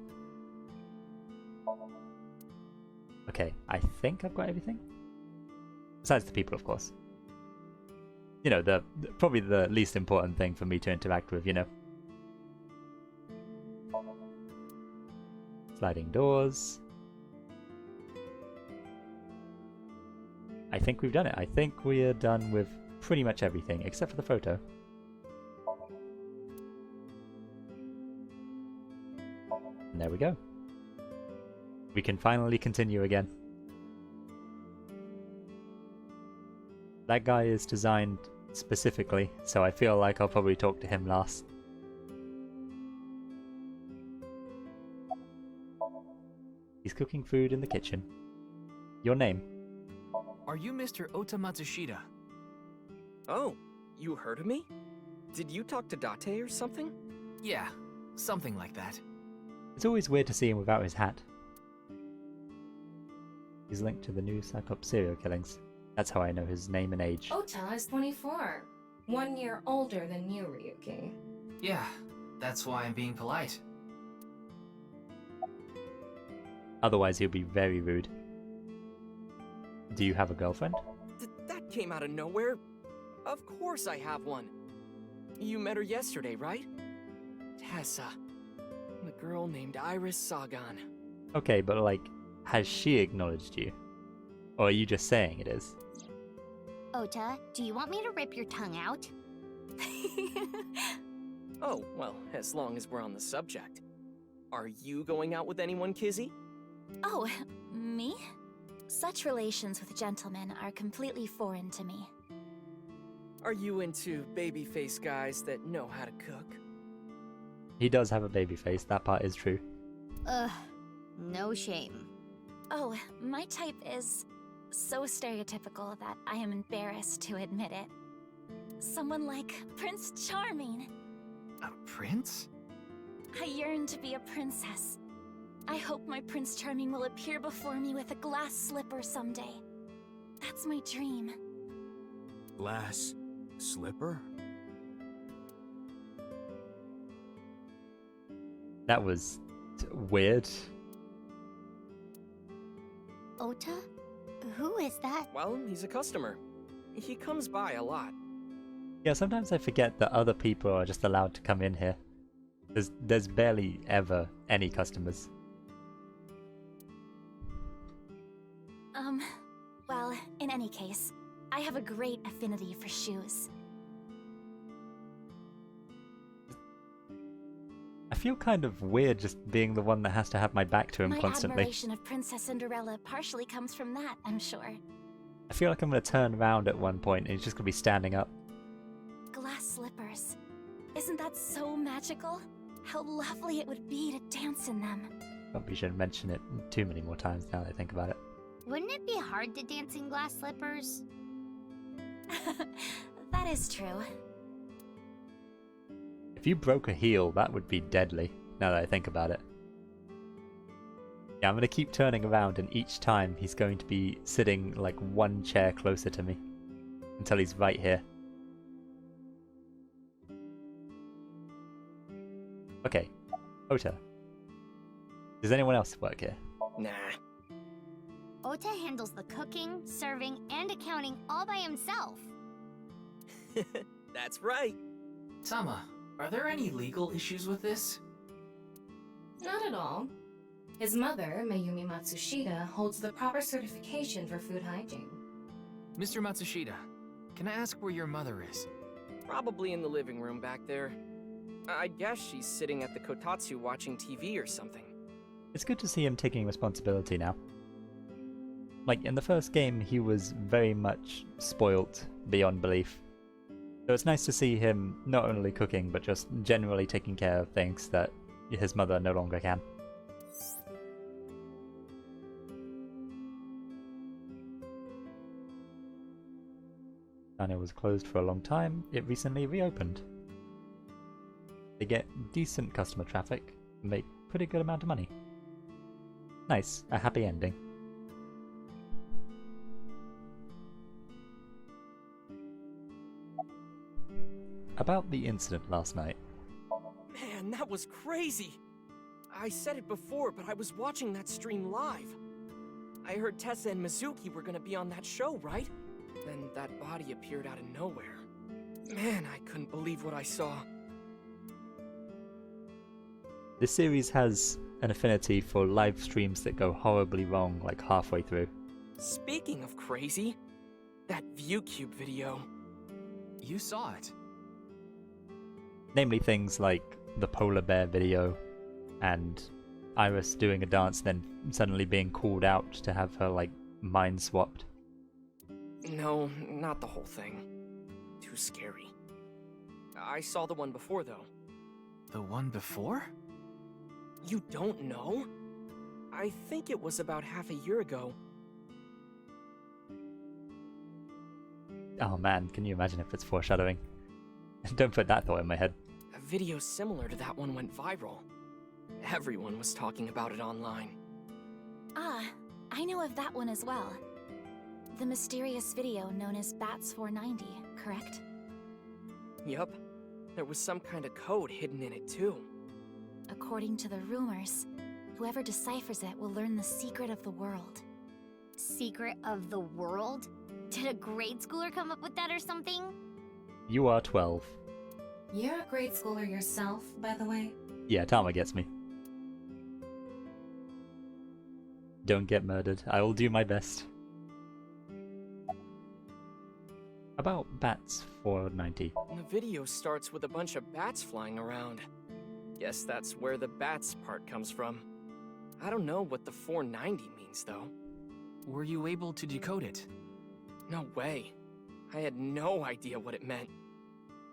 Okay, I think I've got everything. Besides the people, of course. You know, probably the least important thing for me to interact with, you know. Sliding doors. I think we've done it. I think we are done with pretty much everything, except for the photo. And there we go. We can finally continue again. That guy is designed specifically, so I feel like I'll probably talk to him last. He's cooking food in the kitchen. Your name? Are you Mr. Ota Matsushita? Oh, you heard of me? Did you talk to Date or something? Yeah, something like that. It's always weird to see him without his hat. He's linked to the new Cyclops serial killings. That's how I know his name and age. Ota is 24. 1 year older than you, Ryuki. Yeah, that's why I'm being polite. Otherwise he'll be very rude. Do you have a girlfriend? That came out of nowhere. Of course I have one. You met her yesterday, right? Tessa. The girl named Iris Sagan. Okay, but like, has she acknowledged you? Or are you just saying it is? Ota, do you want me to rip your tongue out? Oh, well, as long as we're on the subject. Are you going out with anyone, Kizzy? Oh, me? Such relations with gentlemen are completely foreign to me. Are you into babyface guys that know how to cook? He does have a baby face, that part is true. Ugh, no shame. Oh, my type is so stereotypical that I am embarrassed to admit it. Someone like Prince Charming. A prince? I yearn to be a princess. I hope my Prince Charming will appear before me with a glass slipper someday. That's my dream. Glass slipper? That was weird. Ota? Who is that? Well, he's a customer. He comes by a lot. Yeah, sometimes I forget that other people are just allowed to come in here. There's barely ever any customers. Well, in any case, I have a great affinity for shoes. I feel kind of weird just being the one that has to have my back to him My constantly. admiration of Princess Cinderella partially comes from that, I'm sure. I feel like I'm going to turn around at one point and he's just going to be standing up. Glass slippers. Isn't that so magical? How lovely it would be to dance in them. Probably shouldn't mention it too many more times now that I think about it. Wouldn't it be hard to dance in glass slippers? That is true. If you broke a heel, that would be deadly, now that I think about it. Yeah, I'm going to keep turning around and each time he's going to be sitting like one chair closer to me. Until he's right here. Okay, Ota. Does anyone else work here? Nah. Ota handles the cooking, serving, and accounting all by himself. That's right. Tama, are there any legal issues with this? Not at all. His mother, Mayumi Matsushita, holds the proper certification for food hygiene. Mr. Matsushita, can I ask where your mother is? Probably in the living room back there. I guess she's sitting at the kotatsu watching TV or something. It's good to see him taking responsibility now. Like, in the first game, he was very much spoilt beyond belief. So it's nice to see him not only cooking, but just generally taking care of things that his mother no longer can. China was closed for a long time, it recently reopened. They get decent customer traffic, and make pretty good amount of money. Nice, a happy ending. About the incident last night. Man, that was crazy! I said it before, but I was watching that stream live. I heard Tessa and Mizuki were gonna be on that show, right? Then that body appeared out of nowhere. Man, I couldn't believe what I saw. This series has an affinity for live streams that go horribly wrong like halfway through. Speaking of crazy, that ViewCube video. You saw it. Namely things like the polar bear video and Iris doing a dance then suddenly being called out to have her like mind swapped. No, not the whole thing. Too scary. I saw the one before, though. The one before? You don't know? I think it was about half a year ago. Oh man, can you imagine if it's foreshadowing? Don't put that thought in my head. A video similar to that one went viral. Everyone was talking about it online. Ah, I know of that one as well. The mysterious video known as Bats 490, correct? Yup. There was some kind of code hidden in it, too. According to the rumors, whoever deciphers it will learn the secret of the world. Secret of the world? Did a grade schooler come up with that or something? You are 12. You're a grade schooler yourself, by the way. Yeah, Tama gets me. Don't get murdered. I will do my best. About Bats 490. The video starts with a bunch of bats flying around. Guess that's where the bats part comes from. I don't know what the 490 means, though. Were you able to decode it? No way. I had no idea what it meant.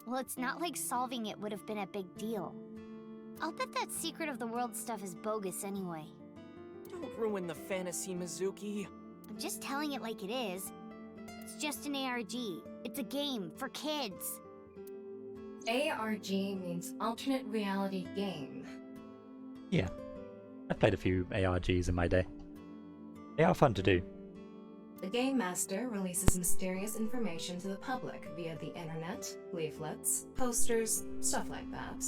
Well, it's not like solving it would have been a big deal. I'll bet that secret of the world stuff is bogus anyway. Don't ruin the fantasy, Mizuki. I'm just telling it like it is. It's just an ARG. It's a game for kids. ARG means alternate reality game. Yeah. I've played a few ARGs in my day. They are fun to do. The Game Master releases mysterious information to the public via the internet, leaflets, posters, stuff like that.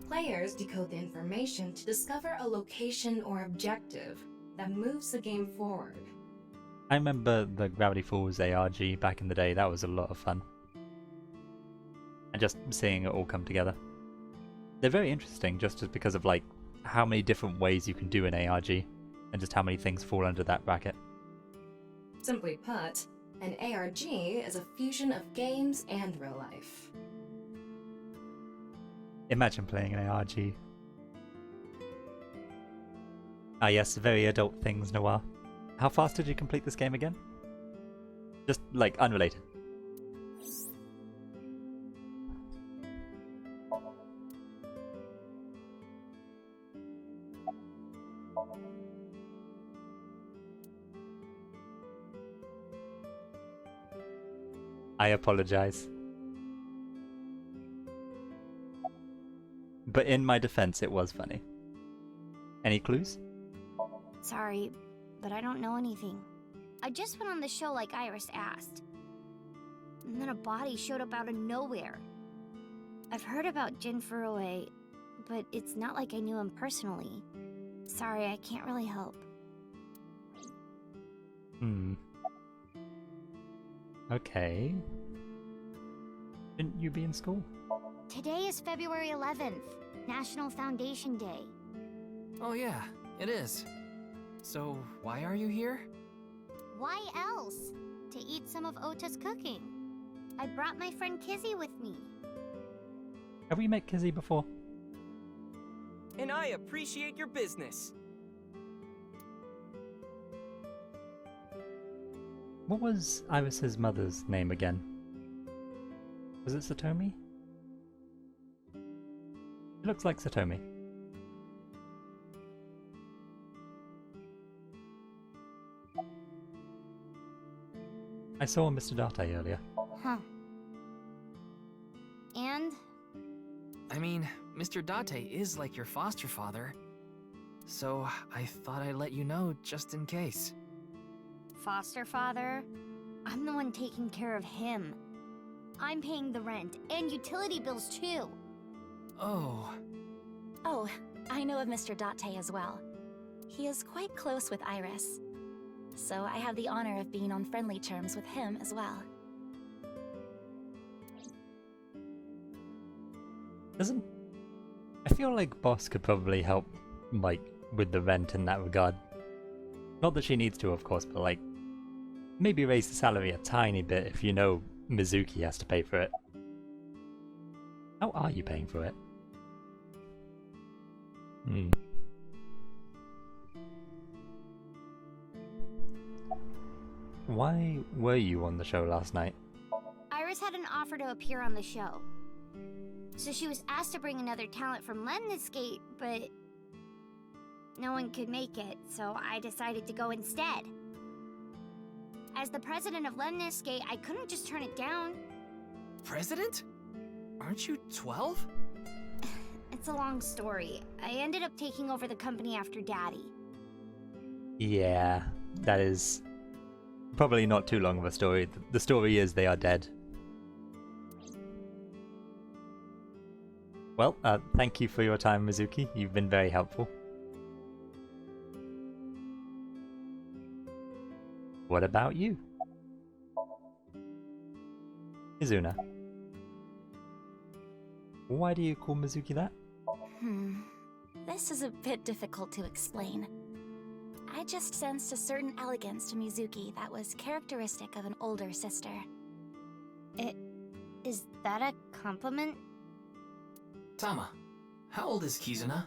Players decode the information to discover a location or objective that moves the game forward. I remember the Gravity Falls ARG back in the day. That was a lot of fun. And just seeing it all come together. They're very interesting just because of like how many different ways you can do an ARG and just how many things fall under that bracket. Simply put, an ARG is a fusion of games and real life. Imagine playing an ARG. Ah yes, very adult things, Noir. How fast did you complete this game again? Just, like, unrelated. I apologize. But in my defense, it was funny. Any clues? Sorry, but I don't know anything. I just went on the show like Iris asked. And then a body showed up out of nowhere. I've heard about Jin Furue, but it's not like I knew him personally. Sorry, I can't really help. Okay. Shouldn't you be in school? Today is February 11th, National Foundation Day. Oh yeah, it is. So, why are you here? Why else? To eat some of Ota's cooking. I brought my friend Kizzy with me. Have we met Kizzy before? And I appreciate your business. What was Iris's mother's name again? Was it Satomi? It looks like Satomi. I saw Mr. Date earlier. Huh. And? I mean, Mr. Date is like your foster father. So, I thought I'd let you know just in case. Foster father? I'm the one taking care of him. I'm paying the rent and utility bills too. Oh. Oh, I know of Mr. Date as well. He is quite close with Iris. So I have the honor of being on friendly terms with him as well. I feel like Boss could probably help, like, with the rent in that regard. Not that she needs to, of course, but like, maybe raise the salary a tiny bit if you know Mizuki has to pay for it. How are you paying for it? Why were you on the show last night? Iris had an offer to appear on the show. So she was asked to bring another talent from Lemniscate, but no one could make it, so I decided to go instead. As the president of Lemniscate, I couldn't just turn it down. President? Aren't you 12? It's a long story. I ended up taking over the company after Daddy. Yeah, that is probably not too long of a story. The story is they are dead. Well, thank you for your time, Mizuki. You've been very helpful. What about you? Izuna. Why do you call Mizuki that? This is a bit difficult to explain. I just sensed a certain elegance to Mizuki that was characteristic of an older sister. Is that a compliment? Tama, how old is Kizuna?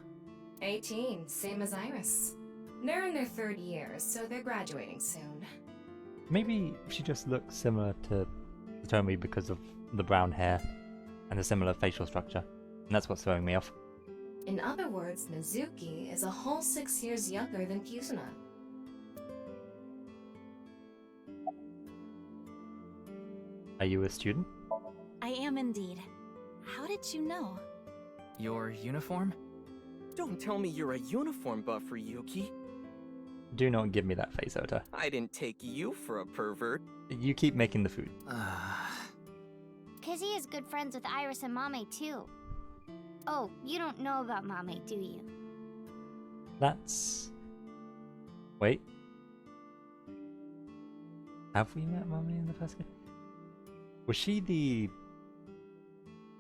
18, same as Iris. They're in their 3rd year, so they're graduating soon. Maybe she just looks similar to Tomi because of the brown hair and the similar facial structure, and that's what's throwing me off. In other words, Mizuki is a whole 6 years younger than Kizuna. Are you a student? I am indeed. How did you know? Your uniform? Don't tell me you're a uniform buff, Ryuki. Do not give me that face, Ota. I didn't take you for a pervert. You keep making the food. Kizzy is good friends with Iris and Mame too. Oh, you don't know about Mame, do you? That's... Wait. Have we met Mame in the first game? Was she the...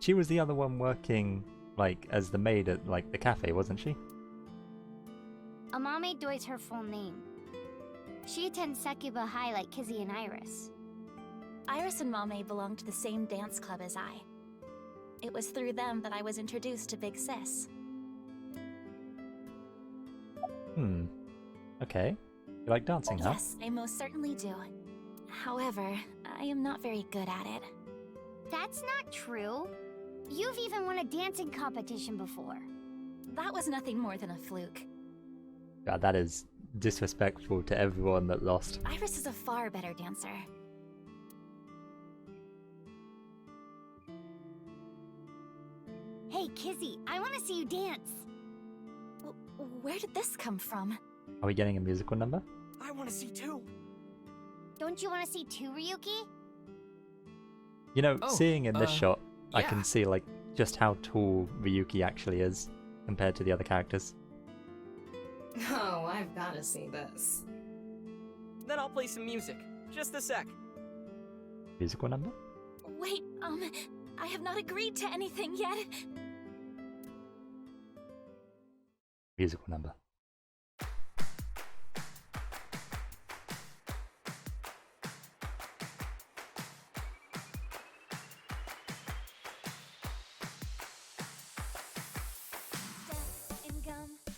She was the other one working, like, as the maid at, like, the cafe, wasn't she? Amame Doi's her full name. She attends Sekuba High like Kizzy and Iris. Iris and Mame belong to the same dance club as I. It was through them that I was introduced to Big Sis. Okay. You like dancing, huh? Yes, I most certainly do. However, I am not very good at it. That's not true. You've even won a dancing competition before. That was nothing more than a fluke. God, that is disrespectful to everyone that lost. Iris is a far better dancer. Hey, Kizzy, I want to see you dance. Where did this come from? Are we getting a musical number? I want to see too. Don't you want to see too, Ryuki? You know, seeing in this shot, I yeah. can see, like, just how tall Ryuki actually is compared to the other characters. Oh, I've gotta see this. Then I'll play some music. Just a sec. Musical number? Wait, I have not agreed to anything yet. Musical number.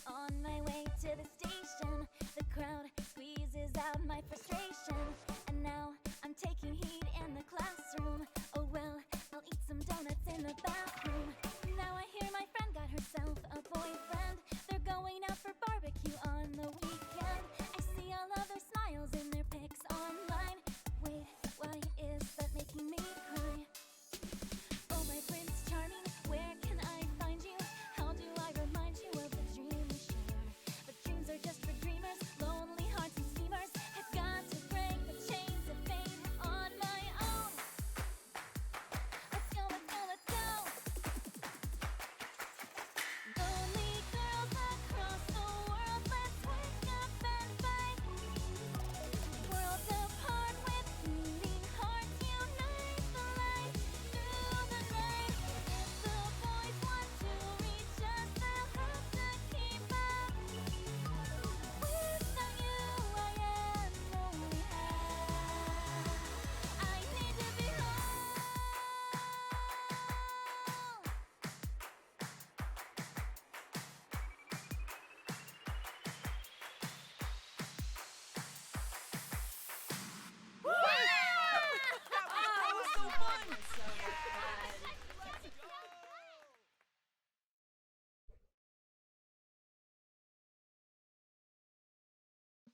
On my way to the station, the crowd squeezes out my frustration, and now I'm taking heat in the classroom. Oh well, I'll eat some donuts in the bathroom. Now I hear my friend got herself a boyfriend. They're going out for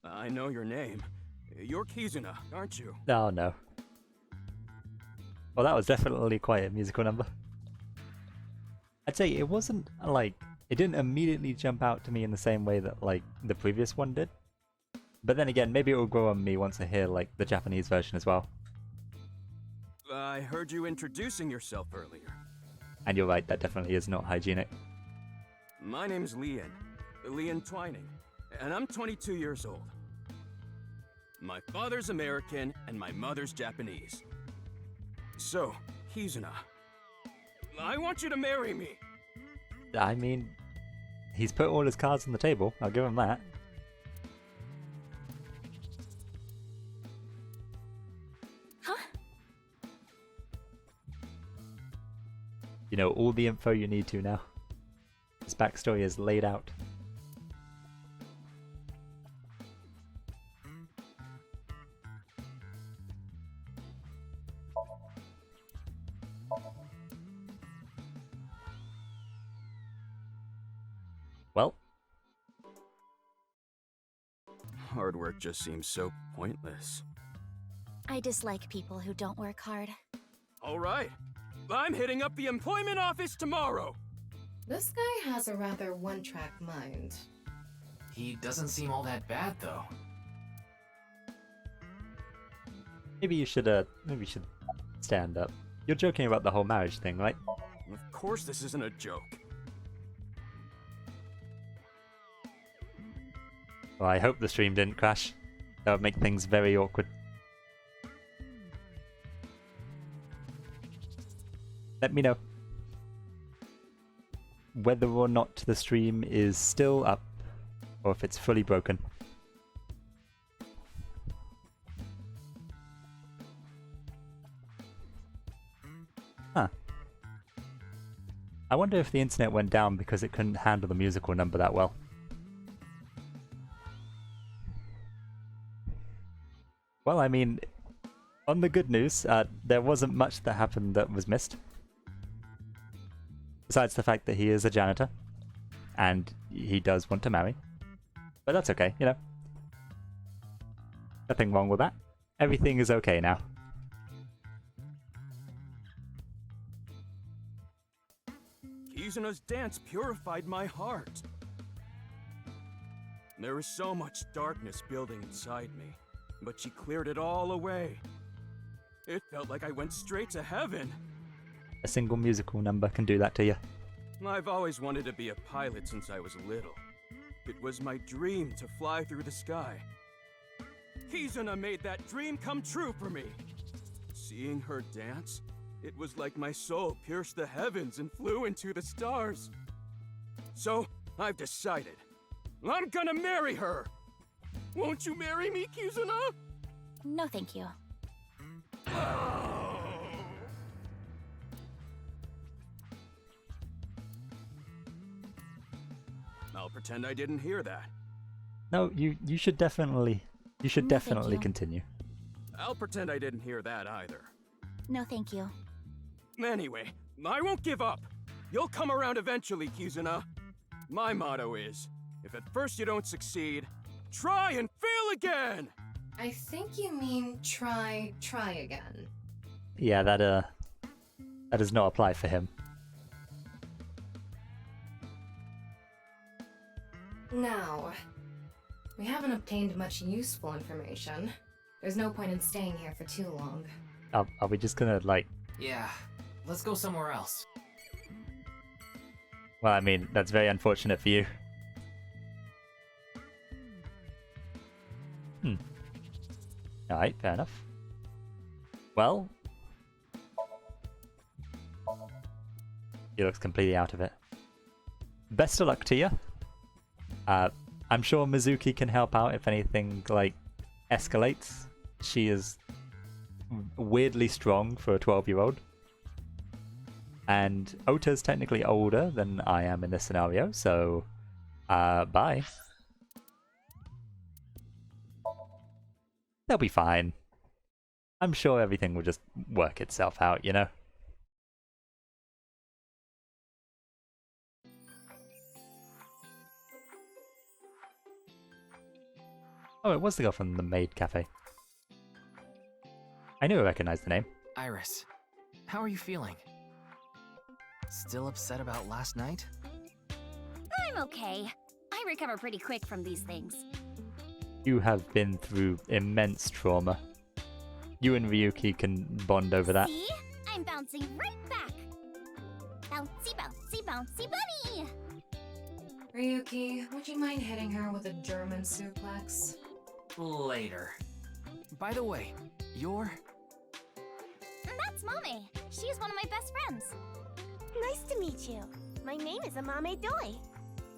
I know your name. You're Kizuna, aren't you? Oh no. Well, that was definitely quite a musical number. I'd say it wasn't like, it didn't immediately jump out to me in the same way that like the previous one did. But then again, maybe it will grow on me once I hear like the Japanese version as well. I heard you introducing yourself earlier. And you're right, that definitely is not hygienic. My name's Lian Twining, and I'm 22 years old. My father's American and my mother's Japanese. So, Kizuna, I want you to marry me. I mean, he's put all his cards on the table, I'll give him that. Huh? You know all the info you need to now. His backstory is laid out. Well, Hard work just seems so pointless. I dislike people who don't work hard. All right, I'm hitting up the employment office tomorrow. This guy has a rather one-track mind. He doesn't seem all that bad, though. maybe you should stand up. You're joking about the whole marriage thing, right? Of course this isn't a joke. Well, I hope the stream didn't crash. That would make things very awkward. Let me know whether or not the stream is still up or if it's fully broken. Huh. I wonder if the internet went down because it couldn't handle the musical number that well. Well, I mean, on the good news, there wasn't much that happened that was missed. Besides the fact that he is a janitor, and he does want to marry. But that's okay, you know. Nothing wrong with that. Everything is okay now. Kizuna's dance purified my heart. There was so much darkness building inside me, but she cleared it all away. It felt like I went straight to heaven. A single musical number can do that to you. I've always wanted to be a pilot since I was little. It was my dream to fly through the sky. Kizuna made that dream come true for me. Seeing her dance, it was like my soul pierced the heavens and flew into the stars. So, I've decided. I'm gonna marry her! Won't you marry me, Kizuna? No, thank you. I'll pretend I didn't hear that. No, you should definitely you. continue. I'll pretend I didn't hear that either. No, thank you. Anyway, I won't give up. You'll come around eventually, Kizuna. My motto is, if at first you don't succeed, try and fail again! I think you mean try again. Yeah, that does not apply for him. Now, we haven't obtained much useful information. There's no point in staying here for too long. Are we just gonna, like... Yeah, let's go somewhere else. Well, I mean, that's very unfortunate for you. Alright, fair enough. Well... He looks completely out of it. Best of luck to you. I'm sure Mizuki can help out if anything, like, escalates. She is weirdly strong for a 12-year-old. And Ota's technically older than I am in this scenario, so... bye. They'll be fine. I'm sure everything will just work itself out, you know? Oh, it was the girl from the Maid Cafe. I knew I recognized the name. Iris, how are you feeling? Still upset about last night? I'm okay. I recover pretty quick from these things. You have been through immense trauma. You and Ryuki can bond over that. See? I'm bouncing right back. Bouncy, bouncy, bouncy bunny! Ryuki, would you mind hitting her with a German suplex? Later. By the way, you're... That's Mame. She's one of my best friends. Nice to meet you. My name is Amame Doi.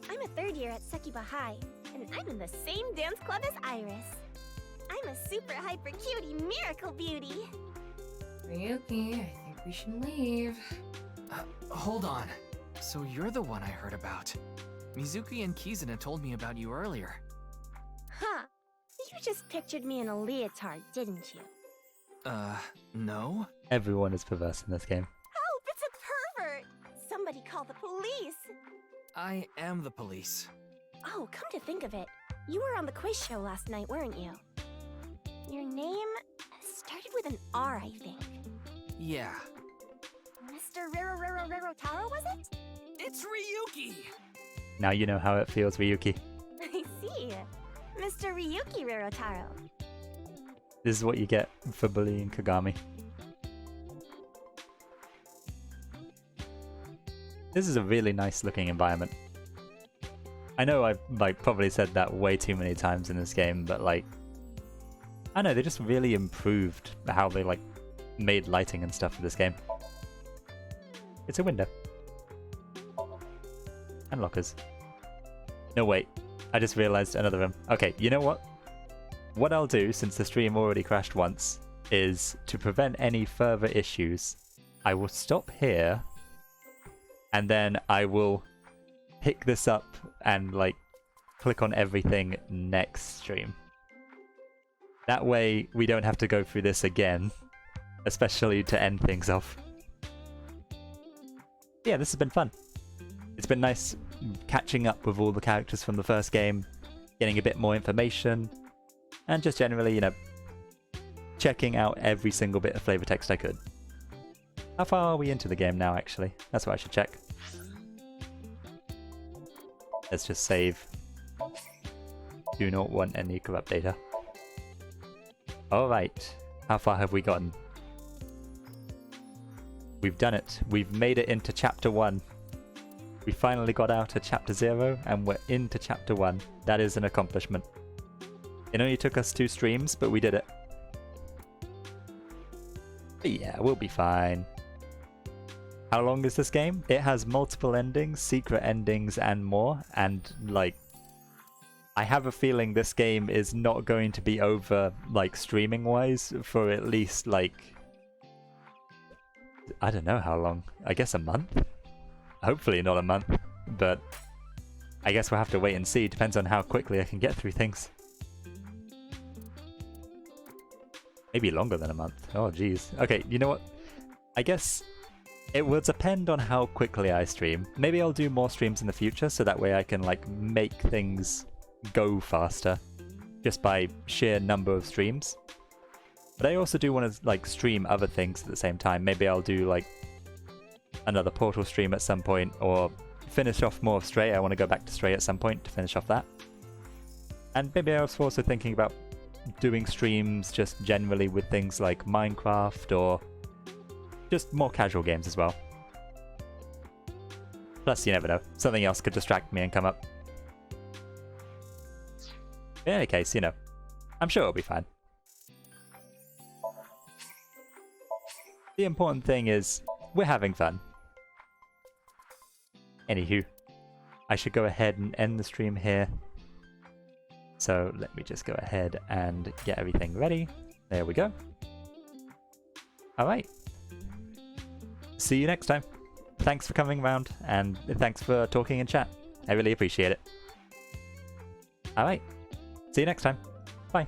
I'm a third year at Sekiba High, and I'm in the same dance club as Iris. I'm a super hyper cutie miracle beauty. Ryuki, I think we should leave. Hold on. So you're the one I heard about. Mizuki and Kizuna told me about you earlier. Huh. You just pictured me in a leotard, didn't you? No? Everyone is perverse in this game. Help! It's a pervert! Somebody call the police! I am the police. Oh, come to think of it, you were on the quiz show last night, weren't you? Your name started with an R, I think. Yeah. Mr. Rarotaro, was it? It's Ryuki! Now you know how it feels, Ryuki. I see. Mr. Ryuki Rarotaro. This is what you get for bullying Kagami. This is a really nice looking environment. I know I've probably said that way too many times in this game, but I know they just really improved how they made lighting and stuff for this game. It's a window. And lockers. No wait, I just realized another room. Okay, you know what? What I'll do, since the stream already crashed once, is to prevent any further issues, I will stop here, and then I will pick this up and click on everything next stream. That way we don't have to go through this again, especially to end things off. Yeah, this has been fun. It's been nice catching up with all the characters from the first game, getting a bit more information, and just generally, checking out every single bit of flavor text I could. How far are we into the game now, actually? That's what I should check. Let's just save. Do not want any corrupt data. Alright, how far have we gotten? We've done it. We've made it into Chapter 1. We finally got out of Chapter 0, and we're into Chapter 1. That is an accomplishment. It only took us 2 streams, but we did it. But yeah, we'll be fine. How long is this game? It has multiple endings, secret endings, and more. And, I have a feeling this game is not going to be over, streaming-wise, for at least, I don't know how long. I guess a month? Hopefully not a month, but I guess we'll have to wait and see. Depends on how quickly I can get through things. Maybe longer than a month. Oh, geez. Okay, you know what? I guess it will depend on how quickly I stream. Maybe I'll do more streams in the future, so that way I can, make things go faster. Just by sheer number of streams. But I also do want to, stream other things at the same time. Maybe I'll do, another Portal stream at some point, or finish off more of STRAI. I want to go back to STRAI at some point to finish off that. And maybe I was also thinking about doing streams just generally with things like Minecraft or just more casual games as well. Plus, you never know. Something else could distract me and come up. In any case, I'm sure it'll be fine. The important thing is, we're having fun. Anywho, I should go ahead and end the stream here. So let me just go ahead and get everything ready. There we go. Alright. See you next time. Thanks for coming around, and thanks for talking in chat. I really appreciate it. Alright. See you next time. Bye.